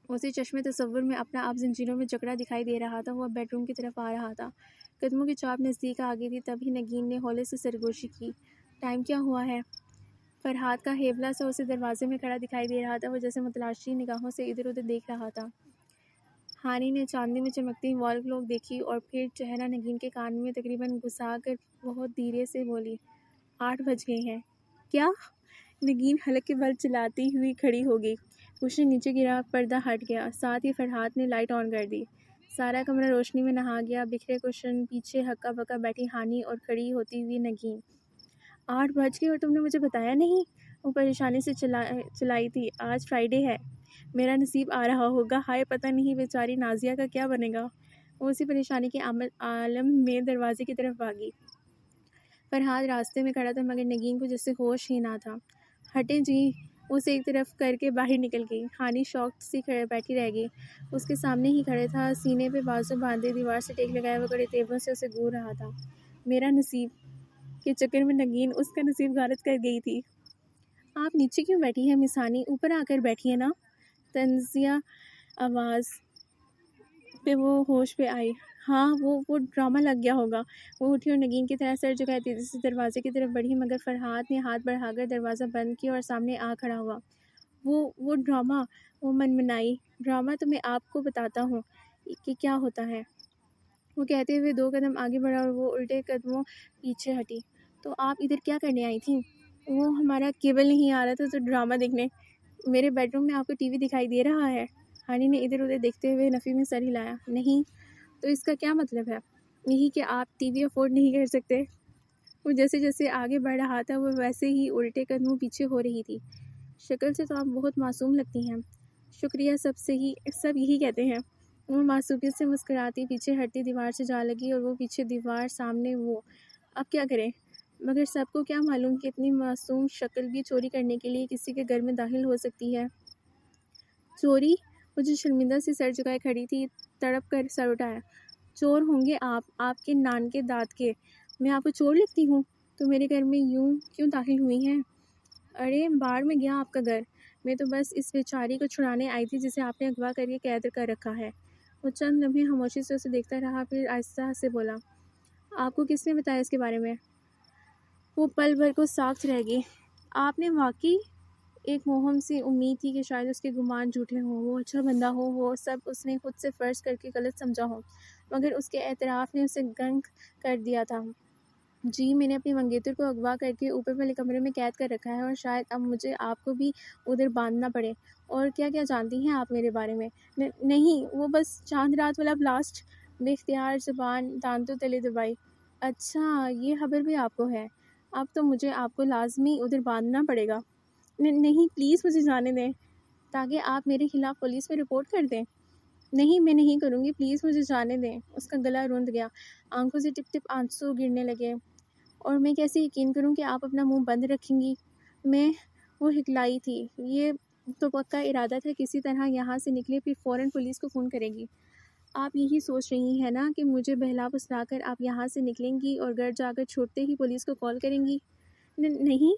اسے چشمے تصور میں اپنا آپ زنجیروں میں جکڑا دکھائی دے رہا تھا۔ وہ بیڈ روم کی طرف آ رہا تھا۔ قدموں کی چاپ نزدیک آ گئی تھی، تبھی نگین نے ہولے سے سرگوشی کی۔ ٹائم کیا ہوا ہے؟ فرحاد کا ہیبلا سا اسے دروازے میں کھڑا دکھائی دے رہا تھا، وہ جیسے متلاشی نگاہوں سے ادھر ادھر دیکھ رہا تھا۔ ہانی نے چاندنی میں چمکتی وال کلاک دیکھی اور پھر چہرہ نگین کے کان میں تقریباً گھسا کر بہت دھیرے سے بولی، 8 بج گئے ہیں۔ کیا؟ نگین حلق کے بل چلاتی ہوئی کھڑی ہو گئی۔ کشن نیچے گرا، پردہ ہٹ گیا، ساتھ ہی فرحاد نے لائٹ آن کر دی۔ سارا کمرہ روشنی میں نہا گیا۔ بکھرے کشن، پیچھے ہکا بکا بیٹھی ہانی اور کھڑی ہوتی ہوئی نگین۔ 8 بج گئے اور تم نے مجھے بتایا نہیں؟ وہ پریشانی سے چلائی تھی۔ آج فرائیڈے ہے، میرا نصیب آ رہا ہوگا، ہائے پتہ نہیں بیچاری نازیہ کا کیا بنے گا۔ وہ اسی پریشانی کے عالم میں دروازے کی طرف بھاگی۔ فرحاد راستے میں کھڑا تھا مگر نگین کو جیسے ہوش ہی نہ تھا۔ ہٹیں جی، اسے ایک طرف کر کے باہر نکل گئی۔ ہانی شاکڈ سی بیٹھی رہ گئی۔ اس کے سامنے ہی کھڑے تھا، سینے پہ بازو باندھے، دیوار سے ٹیک لگائے وہ کڑے تیوروں سے اسے گھور رہا تھا۔ میرا نصیب کے چکر میں نگین اس کا نصیب غارت کر گئی تھی۔ آپ نیچے کیوں بیٹھی ہیں مس ہانی؟ اوپر آ کر بیٹھی ہیں نا۔ طنزیہ آواز پہ وہ ہوش پہ آئی۔ ہاں وہ ڈرامہ لگ گیا ہوگا۔ وہ اٹھی اور نگین کی طرح سر جھکائے تیزی سے دروازے کی طرف بڑھی، مگر فرحاد نے ہاتھ بڑھا کر دروازہ بند کیا اور سامنے آ کھڑا ہوا۔ وہ ڈرامہ، وہ منمنائی ڈرامہ تو میں آپ کو بتاتا ہوں کہ کیا ہوتا ہے۔ وہ کہتے ہوئے 2 قدم آگے بڑھا اور وہ الٹے قدموں پیچھے ہٹی۔ تو آپ ادھر کیا کرنے آئی تھیں؟ وہ ہمارا کیبل نہیں آ رہا تھا تو ڈرامہ دیکھنے۔ میرے بیڈ روم میں آپ کو ٹی وی دکھائی دے رہا ہے؟ ہانی نے ادھر ادھر دیکھتے ہوئے نفی میں سر ہلایا۔ نہیں، تو اس کا کیا مطلب ہے؟ یہی کہ آپ ٹی وی افورڈ نہیں کر سکتے۔ وہ جیسے جیسے آگے بڑھ رہا تھا وہ ویسے ہی الٹے قدموں پیچھے ہو رہی تھی۔ شکل سے تو آپ بہت معصوم لگتی ہیں۔ شکریہ، سب یہی کہتے ہیں۔ وہ معصومیت سے مسکراتی پیچھے ہٹتی دیوار سے جا لگی اور وہ پیچھے دیوار، سامنے وہ۔ اب کیا کریں؟ مگر سب کو کیا معلوم کہ اتنی معصوم شکل بھی چوری کرنے کے لیے کسی کے گھر میں داخل ہو سکتی ہے۔ چوری؟ مجھے شرمندہ سی سر جھکائے کھڑی تھی، تڑپ کر سر اٹھایا۔ چور ہوں گے آپ کے نان کے دانت کے۔ میں آپ کو چور لگتی ہوں؟ تو میرے گھر میں یوں کیوں داخل ہوئی ہیں؟ ارے باہر میں گیا آپ کا گھر، میں تو بس اس بیچاری کو چھڑانے آئی تھی جسے آپ نے اغوا کر کے قید کر رکھا ہے۔ وہ چند لمحے خاموشی سے اسے دیکھتا رہا، پھر آہستہ سے بولا، آپ کو کس نے بتایا اس کے بارے میں؟ وہ پل بھر کو ساکت رہ گئی۔ آپ نے واقعی؟ ایک موہم سی امید تھی کہ شاید اس کے گمان جھوٹے ہوں، وہ اچھا بندہ ہو، وہ سب اس نے خود سے فرض کر کے غلط سمجھا ہو، مگر اس کے اعتراف نے اسے گنگ کر دیا تھا۔ جی، میں نے اپنی منگیتر کو اغوا کر کے اوپر والے کمرے میں قید کر رکھا ہے، اور شاید اب مجھے آپ کو بھی ادھر باندھنا پڑے۔ اور کیا کیا جانتی ہیں آپ میرے بارے میں؟ نہیں، وہ بس چاند رات والا بلاسٹ۔ بے اختیار زبان دانتوں تلے دبائی۔ اچھا، یہ خبر بھی آپ کو ہے؟ اب تو مجھے آپ کو لازمی ادھر باندھنا پڑے گا۔ نہیں، پلیز مجھے جانے دیں، تاکہ آپ میرے خلاف پولیس میں رپورٹ کر دیں۔ نہیں، میں نہیں کروں گی، پلیز مجھے جانے دیں۔ اس کا گلا روند گیا، آنکھوں سے ٹپ ٹپ آنسو گرنے لگے۔ اور میں کیسے یقین کروں کہ آپ اپنا منہ بند رکھیں گی؟ وہ ہکلائی تھی۔ یہ تو پکا ارادہ تھا کسی طرح یہاں سے نکلے، پھر فوراً پولیس کو فون کرے گی۔ آپ یہی سوچ رہی ہیں نا کہ مجھے بہلا پھسلا کر آپ یہاں سے نکلیں گی اور گھر جا کر چھوڑتے ہی پولیس کو کال کریں گی؟ نہیں،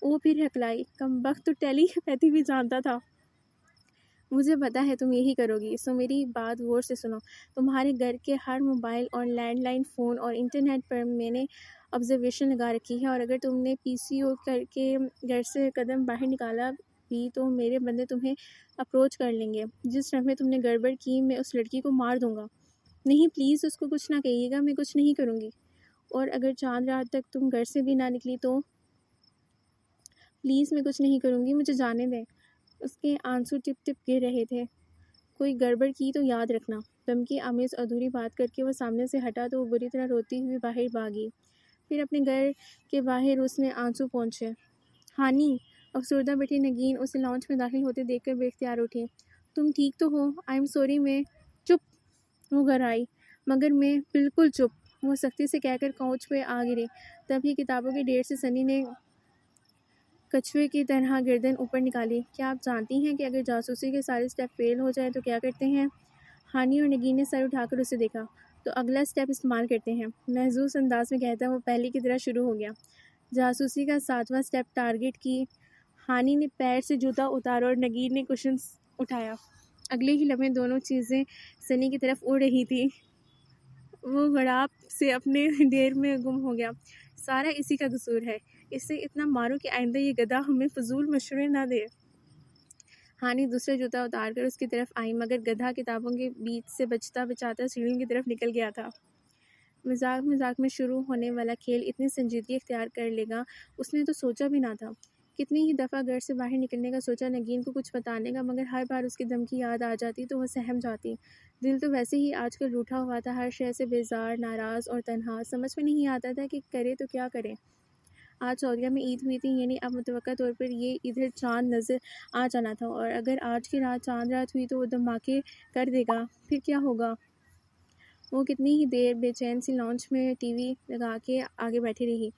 وہ پھر ہکلائی۔ کمبخت تو ٹیلی پیتھی بھی جانتا تھا۔ مجھے پتا ہے تم یہی کرو گی، سو میری بات غور سے سنو۔ تمہارے گھر کے ہر موبائل اور لینڈ لائن فون اور انٹرنیٹ پر میں نے آبزرویشن لگا رکھی ہے، اور اگر تم نے پی سی او کر کے گھر سے قدم باہر نکالا بھی تو میرے بندے تمہیں اپروچ کر لیں گے۔ جس رنگ میں تم نے گڑبڑ کی، میں اس لڑکی کو مار دوں گا۔ نہیں، پلیز اس کو کچھ نہ کہیے گا، میں کچھ نہیں کروں گی۔ اور اگر چاند رات تک تم گھر سے بھی نہ نکلی تو؟ پلیز میں کچھ نہیں کروں گی، مجھے جانے دیں۔ اس کے آنسو ٹپ ٹپ گر رہے تھے۔ کوئی گڑبڑ کی تو یاد رکھنا۔ دھمکی آمیز ادھوری بات کر کے وہ سامنے سے ہٹا تو وہ بری طرح روتی ہوئی باہر بھاگی۔ پھر اپنے گھر کے باہر اس نے آنسو پونچھے۔ ہانی، افسردہ بیٹھی نگین اسے لاؤنج میں داخل ہوتے دیکھ کر بے اختیار اٹھی۔ تم ٹھیک تو ہو؟ آئی ایم سوری، میں چپ۔ وہ گھر آئی، مگر میں بالکل چپ، وہ سختی سے کہہ کر کوچ پہ آ گری۔ تب ہی کتابوں کے ڈھیر سے سنی نے کچھوے کی طرح گردن اوپر نکالی۔ کیا آپ جانتی ہیں کہ اگر جاسوسی کے سارے سٹیپ فیل ہو جائے تو کیا کرتے ہیں؟ ہانی اور نگین نے سر اٹھا کر اسے دیکھا۔ تو اگلا سٹیپ استعمال کرتے ہیں، محظوظ انداز میں کہتا وہ پہلے کی طرح شروع ہو گیا۔ جاسوسی کا 7واں سٹیپ ٹارگٹ کی۔ ہانی نے پیر سے جوتا اتارا اور نگین نے کشن اٹھایا۔ اگلے ہی لمحے دونوں چیزیں سنی کی طرف اڑ رہی تھی۔ وہ غڑاپ سے اپنے ڈیر میں گم ہو گیا۔ سارا اسی کا قصور ہے، اسے اتنا مارو کہ آئندہ یہ گدھا ہمیں فضول مشورے نہ دے۔ ہانی دوسرا جوتا اتار کر اس کی طرف آئی، مگر گدھا کتابوں کے بیچ سے بچتا بچاتا سیڑھیوں کی طرف نکل گیا تھا۔ مذاق مذاق میں شروع ہونے والا کھیل اتنی سنجیدگی اختیار کر لے گا اس نے تو سوچا بھی نہ تھا۔ کتنی ہی دفعہ گھر سے باہر نکلنے کا سوچا نگین کو کچھ بتانے کا، مگر ہر بار اس کی دھمکی یاد آ جاتی تو وہ سہم جاتی۔ دل تو ویسے ہی آج کل روٹھا ہوا تھا، ہر شے سے بیزار، ناراض اور تنہا۔ سمجھ میں نہیں آتا تھا کہ کرے تو کیا کرے۔ آج سعودیہ میں عید ہوئی تھی، یعنی اب متوقع طور پر یہ ادھر چاند نظر آ جانا تھا، اور اگر آج کی رات چاند رات ہوئی تو وہ دھماکے کر دے گا، پھر کیا ہوگا؟ وہ کتنی ہی دیر بے چین سی لاؤنج میں ٹی وی لگا کے آگے بیٹھی رہی۔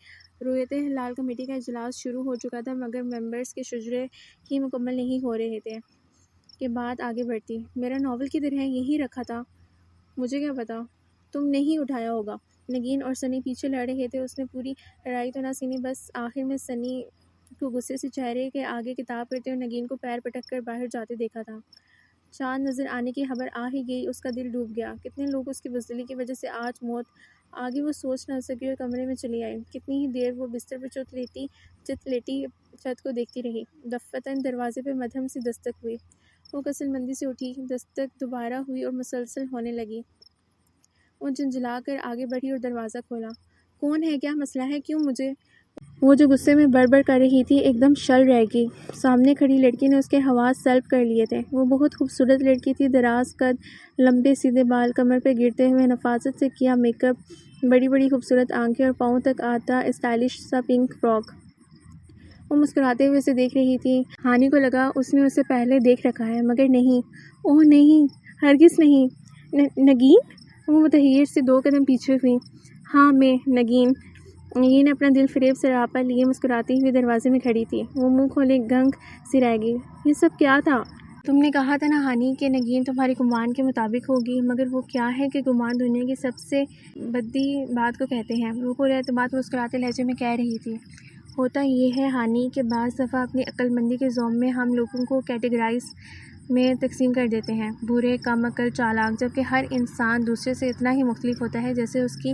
رویت ہلال کمیٹی کا اجلاس شروع ہو چکا تھا، مگر ممبرز کے شجرے ہی مکمل نہیں ہو رہے تھے کہ بات آگے بڑھتی۔ میرا ناول کدھر ہے؟ یہیں رکھا تھا۔ مجھے کیا پتا، تم نہیں اٹھایا ہوگا۔ نگین اور سنی پیچھے لڑ رہے تھے، اس نے پوری لڑائی تو نہ سنی، بس آخر میں سنی کو غصے سے چہرے کے آگے کتاب کرتے اور نگین کو پیر پٹک کر باہر جاتے دیکھا تھا۔ چاند نظر آنے کی خبر آ ہی گئی، اس کا دل ڈوب گیا۔ کتنے لوگ اس کی بزدلی کی وجہ سے آج موت آگے وہ سوچ نہ سکی اور کمرے میں چلی آئی۔ کتنی ہی دیر وہ بستر پر چت لیٹی چھت کو دیکھتی رہی۔ دفتراً دروازے پہ مدھم سی دستک ہوئی۔ وہ کسل مندی سے اٹھی، دستک دوبارہ ہوئی اور مسلسل ہونے لگی۔ وہ جھنجھلا کر آگے بڑھی اور دروازہ کھولا۔ کون ہے؟ کیا مسئلہ ہے؟ کیوں مجھے؟ وہ جو غصے میں بڑبڑ کر رہی تھی ایک دم شل رہ گئی۔ سامنے کھڑی لڑکی نے اس کے حواس سلب کر لیے تھے۔ وہ بہت خوبصورت لڑکی تھی، دراز قد، لمبے سیدھے بال، کمر پہ گرتے ہوئے نفاست سے کیا میک اپ، بڑی بڑی خوبصورت آنکھیں اور پاؤں تک آتا اسٹائلش سا پنک فراک۔ وہ مسکراتے ہوئے اسے دیکھ رہی تھی۔ ہانی کو لگا اس نے اسے پہلے دیکھ رکھا ہے، مگر نہیں، اوہ نہیں، ہرگز نہیں۔ نگین؟ وہ متحیر سے 2 قدم پیچھے ہوئی۔ ہاں میں، نگین۔ نگین اپنا دل فریب سراپا لیے مسکراتی ہوئی دروازے میں کھڑی تھی۔ وہ منہ کھولے گنگ سی رہ گئی۔ یہ سب کیا تھا؟ تم نے کہا تھا نا ہانی کہ نگین تمہارے گمان کے مطابق ہوگی، مگر وہ کیا ہے کہ گمان دنیا کی سب سے بدی بات کو کہتے ہیں۔ وہ پورے اعتماد مسکراتے لہجے میں کہہ رہی تھی۔ ہوتا یہ ہے ہانی کہ بعض دفعہ اپنی عقل مندی کے زوم میں ہم لوگوں کو کیٹیگرائز میں تقسیم کر دیتے ہیں، برے، کم عقل، چالاک، جبکہ ہر انسان دوسرے سے اتنا ہی مختلف ہوتا ہے جیسے اس کی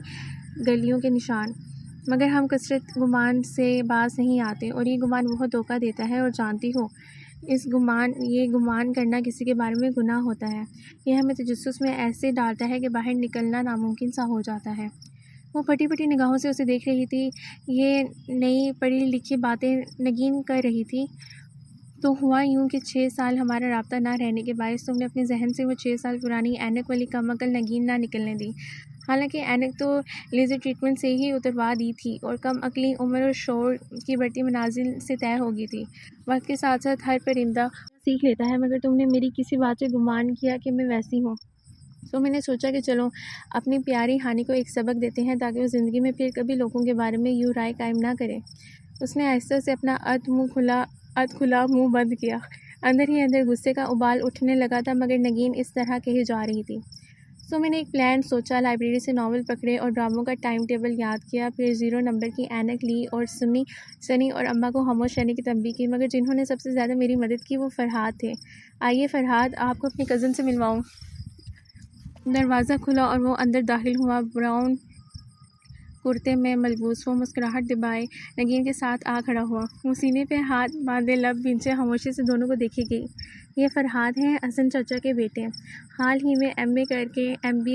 گلیوں کے نشان۔ مگر ہم کثرت گمان سے باز نہیں آتے، اور یہ گمان بہت دھوکہ دیتا ہے، اور جانتی ہو یہ گمان کرنا کسی کے بارے میں گناہ ہوتا ہے۔ یہ ہمیں تجسس میں ایسے ڈالتا ہے کہ باہر نکلنا ناممکن سا ہو جاتا ہے۔ وہ پھٹی پھٹی نگاہوں سے اسے دیکھ رہی تھی۔ یہ نئی پڑھی لکھی باتیں نگین کر رہی تھی۔ تو ہوا یوں کہ 6 سال ہمارا رابطہ نہ رہنے کے باعث تم نے اپنے ذہن سے وہ 6 سال پرانی اینک والی کم عقل نگین نہ نکلنے دی۔ حالانکہ اینک تو لیزر ٹریٹمنٹ سے ہی اتروا دی تھی، اور کم عقلی عمر اور شعور کی بڑھتی منازل سے طے ہو گئی تھی۔ وقت کے ساتھ ساتھ ہر پرندہ سیکھ لیتا ہے، مگر تم نے میری کسی بات سے گمان کیا کہ میں ویسی ہوں، تو میں نے سوچا کہ چلو اپنی پیاری ہانی کو ایک سبق دیتے ہیں تاکہ وہ زندگی میں پھر کبھی لوگوں کے بارے میں یوں رائے قائم نہ کرے۔ اس نے آہستہ سے اپنا اد کھلا منہ بند کیا۔ اندر ہی اندر غصے کا ابال اٹھنے لگا تھا، مگر نگین اس طرح کہے جا رہی تھی۔ تو میں نے ایک پلان سوچا، لائبریری سے ناول پکڑے اور ڈراموں کا ٹائم ٹیبل یاد کیا، پھر 0 نمبر کی اینک لی اور سنی اور اماں کو خاموش رہنے کی تنبیہ کی، مگر جنہوں نے سب سے زیادہ میری مدد کی وہ فرحاد تھے۔ آئیے فرحاد، آپ کو اپنی کزن سے ملواؤں۔ دروازہ کھلا اور وہ اندر داخل ہوا۔ براؤن کرتے میں ملبوس، وہ مسکراہٹ دبائے نگین کے ساتھ آ کھڑا ہوا۔ وہ سینے پہ ہاتھ باندھے لب بھینچے خاموشی سے دونوں کو دیکھی گئی۔ یہ فرحاد ہیں، حسن چچا کے بیٹے، حال ہی میں MBA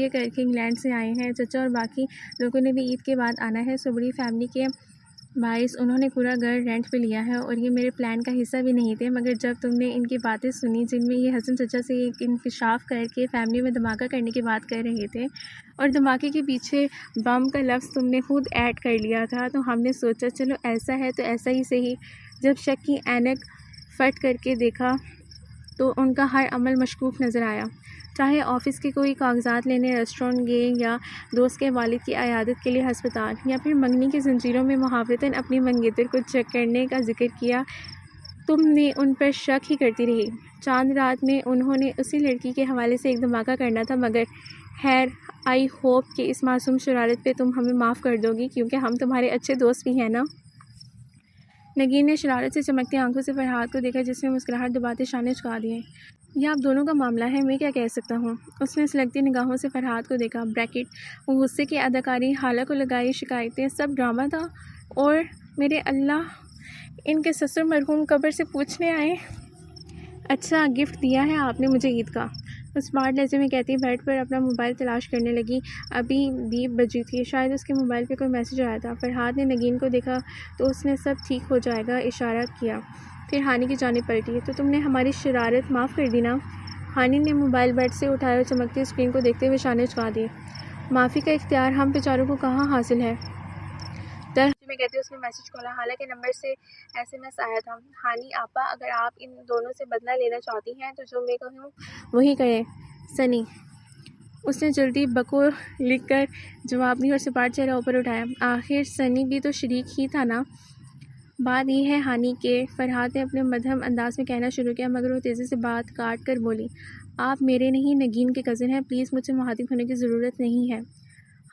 کر کے انگلینڈ سے آئے ہیں۔ چچا اور باقی لوگوں نے بھی عید کے بعد آنا ہے، سو بڑی فیملی کے باعث انہوں نے پورا گھر رینٹ پہ لیا ہے، اور یہ میرے پلان کا حصہ بھی نہیں تھے، مگر جب تم نے ان کی باتیں سنی جن میں یہ حسن چچا سے ایک انکشاف کر کے فیملی میں دھماکہ کرنے کی بات کر رہے تھے، اور دھماکے کے پیچھے بم کا لفظ تم نے خود ایڈ کر لیا تھا، تو ہم نے سوچا چلو ایسا ہے تو ایسا ہی صحیح۔ جب شک کی اینک فٹ کر کے دیکھا تو ان کا ہر عمل مشکوک نظر آیا، چاہے آفس کے کوئی کاغذات لینے ریسٹورینٹ گئے، یا دوست کے والد کی عیادت کے لیے ہسپتال، یا پھر منگنی کی زنجیروں میں محاورتاً اپنی منگیتر کو چیک کرنے کا ذکر کیا، تم نے ان پر شک ہی کرتی رہی۔ چاند رات میں انہوں نے اسی لڑکی کے حوالے سے ایک دھماکہ کرنا تھا، مگر خیر آئی ہوپ کہ اس معصوم شرارت پہ تم ہمیں معاف کر دو گی، کیونکہ ہم تمہارے اچھے دوست بھی ہیں نا۔ نگین نے شرارت سے چمکتی آنکھوں سے فرحاد کو دیکھا، جس میں مسکراہٹ دباتے شانے جھکا دیے۔ یہ آپ دونوں کا معاملہ ہے، میں کیا کہہ سکتا ہوں؟ اس نے سلگتی نگاہوں سے فرحاد کو دیکھا۔ وہ غصے کی اداکاری، حالہ کو لگائی شکایتیں، سب ڈرامہ تھا، اور میرے اللہ، ان کے سسر مرحوم قبر سے پوچھنے آئے۔ اچھا گفٹ دیا ہے آپ نے مجھے عید کا، اس بار لہجے میں کہتی بیڈ پر اپنا موبائل تلاش کرنے لگی۔ ابھی 2 بجی تھی، شاید اس کے موبائل پہ کوئی میسج آیا تھا۔ فرحاد نے نگین کو دیکھا تو اس نے سب ٹھیک ہو جائے گا اشارہ کیا، پھر ہانی کی جانب پلٹی۔ تو تم نے ہماری شرارت معاف کر دی نا؟ ہانی نے موبائل بیڈ سے اٹھایا اور چمکتی اسکرین کو دیکھتے ہوئے شانے جھکا دیے۔ معافی کا اختیار ہم بیچاروں کو کہاں حاصل ہے؟ میں کہتی اس نے میسج کھولا، حالانکہ نمبر سے SMS آیا تھا۔ ہانی آپا، اگر آپ ان دونوں سے بدلہ لینا چاہتی ہیں تو جو میں کہوں وہی کریں۔ سنی، اس نے جلدی بکو لکھ کر جواب دی اور سپاٹ چہرہ اوپر اٹھایا۔ آخر سنی بھی تو شریک ہی تھا نا۔ بات یہ ہے ہانی کہ فرحاد نے اپنے مدھم انداز میں کہنا شروع کیا، مگر وہ تیزی سے بات کاٹ کر بولی، آپ میرے نہیں نگین کے کزن ہیں، پلیز مجھ سے مخاطب ہونے کی ضرورت نہیں ہے۔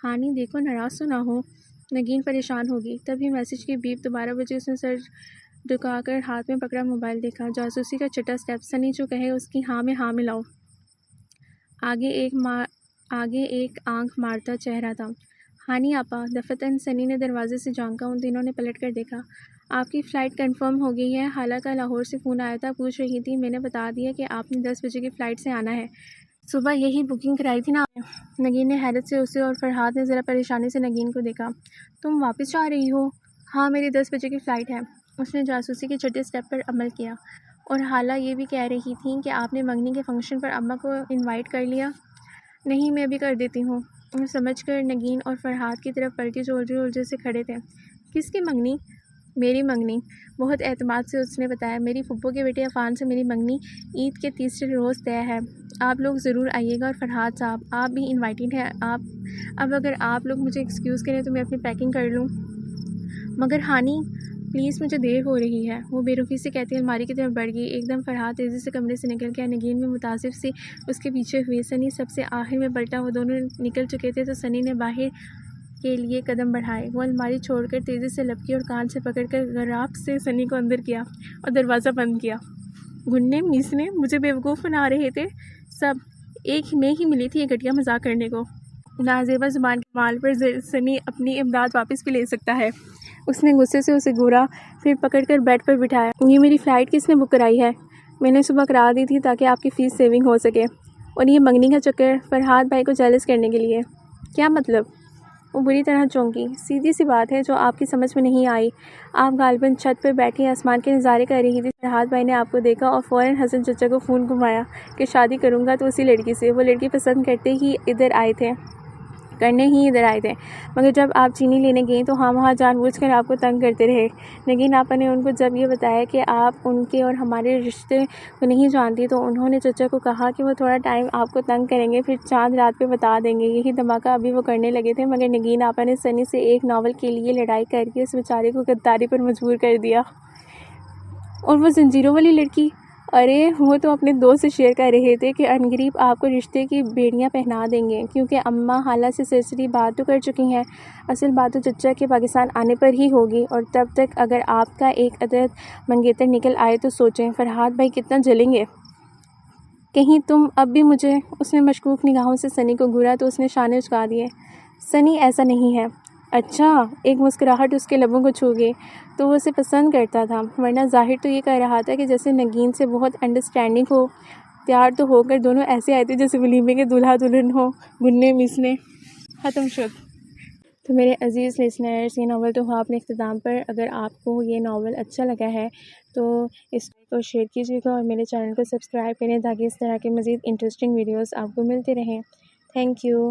ہانی دیکھو ناراض تو نہ ہو، نگین پریشان ہوگی۔ تبھی میسج کی بیپ دوبارہ بجی۔ اس نے سر جھکا کر ہاتھ میں پکڑا موبائل دیکھا۔ جاسوسی کا چھٹا سٹیپ، سنی جو کہے اس کی ہاں میں ہاں ملاؤ۔ آگے ایک آنکھ مارتا چہرہ تھا۔ ہانی آپا، دفتن سنی نے دروازے سے جھانکا۔ ان تینوں نے پلٹ کر دیکھا۔ آپ کی فلائٹ کنفرم ہو گئی ہے، حالہ کا لاہور سے فون آیا تھا، پوچھ رہی تھی، میں نے بتا دیا کہ آپ نے 10 بجے کی فلائٹ سے آنا ہے۔ صبح یہی بکنگ کرائی تھی نا؟ نگین نے حیرت سے اسے اور فرحاد نے ذرا پریشانی سے نگین کو دیکھا۔ تم واپس جا رہی ہو؟ ہاں، میری 10 بجے کی فلائٹ ہے۔ اس نے جاسوسی کے چھٹے سٹیپ پر عمل کیا۔ اور حالہ یہ بھی کہہ رہی تھیں کہ آپ نے منگنی کے فنکشن پر اماں کو انوائٹ کر لیا؟ نہیں، میں ابھی کر دیتی ہوں۔ اور سمجھ کر نگین اور فرحاد کی طرف پلٹی جو الجھے سے کھڑے تھے۔ کس کی منگنی؟ میری منگنی، بہت اعتماد سے اس نے بتایا۔ میری پھپھو کے بیٹے عفان سے میری منگنی عید کے تیسرے روز طے ہے۔ آپ لوگ ضرور آئیے گا، اور فرحاد صاحب آپ بھی انوائٹڈ ہیں۔ اب اگر آپ لوگ مجھے ایکسکیوز کریں تو میں اپنی پیکنگ کر لوں۔ مگر ہانی پلیز مجھے دیر ہو رہی ہے، وہ بے رخی سے کہتی الماری کی طرف بڑھ گئی۔ ایک دم فرحاد تیزی سے کمرے سے نکل گیا۔ نگین میں متاثر سی اس کے پیچھے ہوئی۔ سنی سب سے آخر میں پلٹا۔ وہ دونوں نکل چکے تھے تو سنی نے باہر کے لیے قدم بڑھائے۔ وہ الماری چھوڑ کر تیزی سے لپکی اور کان سے پکڑ کر غراب سے سنی کو اندر کیا اور دروازہ بند کیا۔ گھننے میسنے مجھے بیوقوف بنا رہے تھے سب، ایک میں ہی ملی تھی یہ گھٹیا مذاق کرنے کو۔ نازیبا زبان کے مال پر سنی اپنی امداد واپس بھی لے سکتا ہے۔ اس نے غصے سے اسے گھورا، پھر پکڑ کر بیڈ پر بٹھایا۔ یہ میری فلائٹ کس نے بک کرائی ہے؟ میں نے صبح کرا دی تھی تاکہ آپ کی فیس سیونگ ہو سکے، اور یہ منگنی کا چکر فرحاد بھائی کو جیلس کرنے کے لیے۔ کیا مطلب؟ وہ بری طرح چونکی۔ سیدھی سی بات ہے جو آپ کی سمجھ میں نہیں آئی۔ آپ غالباً چھت پر بیٹھی آسمان کے نظارے کر رہی تھی۔ فرحاد بھائی نے آپ کو دیکھا اور فوراً حسن چچا کو فون گھمایا کہ شادی کروں گا تو اسی لڑکی سے۔ وہ لڑکی پسند کرنے ہی ادھر آئے تھے، مگر جب آپ چینی لینے گئیں تو وہاں جان بوجھ کر آپ کو تنگ کرتے رہے۔ نگین آپا نے ان کو جب یہ بتایا کہ آپ ان کے اور ہمارے رشتے کو نہیں جانتی تو انہوں نے چچا کو کہا کہ وہ تھوڑا ٹائم آپ کو تنگ کریں گے، پھر چاند رات پہ بتا دیں گے۔ یہی دھماکہ ابھی وہ کرنے لگے تھے، مگر نگین آپا نے سنی سے ایک ناول کے لیے لڑائی کر کے اس بیچارے کو غداری پر مجبور کر دیا۔ اور وہ زنجیروں والی لڑکی؟ ارے وہ تو اپنے دوست سے شیئر کر رہے تھے کہ عنقریب آپ کو رشتے کی بیڑیاں پہنا دیں گے، کیونکہ اماں خالہ سے سرسری بات تو کر چکی ہیں۔ اصل بات تو چچا کے پاکستان آنے پر ہی ہوگی، اور تب تک اگر آپ کا ایک عدد منگیتر نکل آئے تو سوچیں فرحاد بھائی کتنا جلیں گے۔ کہیں تم اب بھی مجھے؟ اس نے مشکوک نگاہوں سے سنی کو گھورا تو اس نے شانے اچکا دیے۔ سنی ایسا نہیں ہے۔ اچھا، ایک مسکراہٹ اس کے لبوں کو چھو گئی۔ تو وہ اسے پسند کرتا تھا، ورنہ ظاہر تو یہ کر رہا تھا کہ جیسے نگین سے بہت انڈرسٹینڈنگ ہو۔ تیار تو ہو کر دونوں ایسے آئے تھے جیسے ولیمے کے دولہا دلہن ہو۔ گھننے میسنے ختم شد۔ تو میرے عزیز لسنرز، یہ ناول تو ہوا اپنے اختتام پر۔ اگر آپ کو یہ ناول اچھا لگا ہے تو اس کو شیئر کیجیے گا اور میرے چینل کو سبسکرائب کریں تاکہ اس طرح کے مزید انٹرسٹنگ ویڈیوز آپ کو ملتے رہیں۔ Thank you.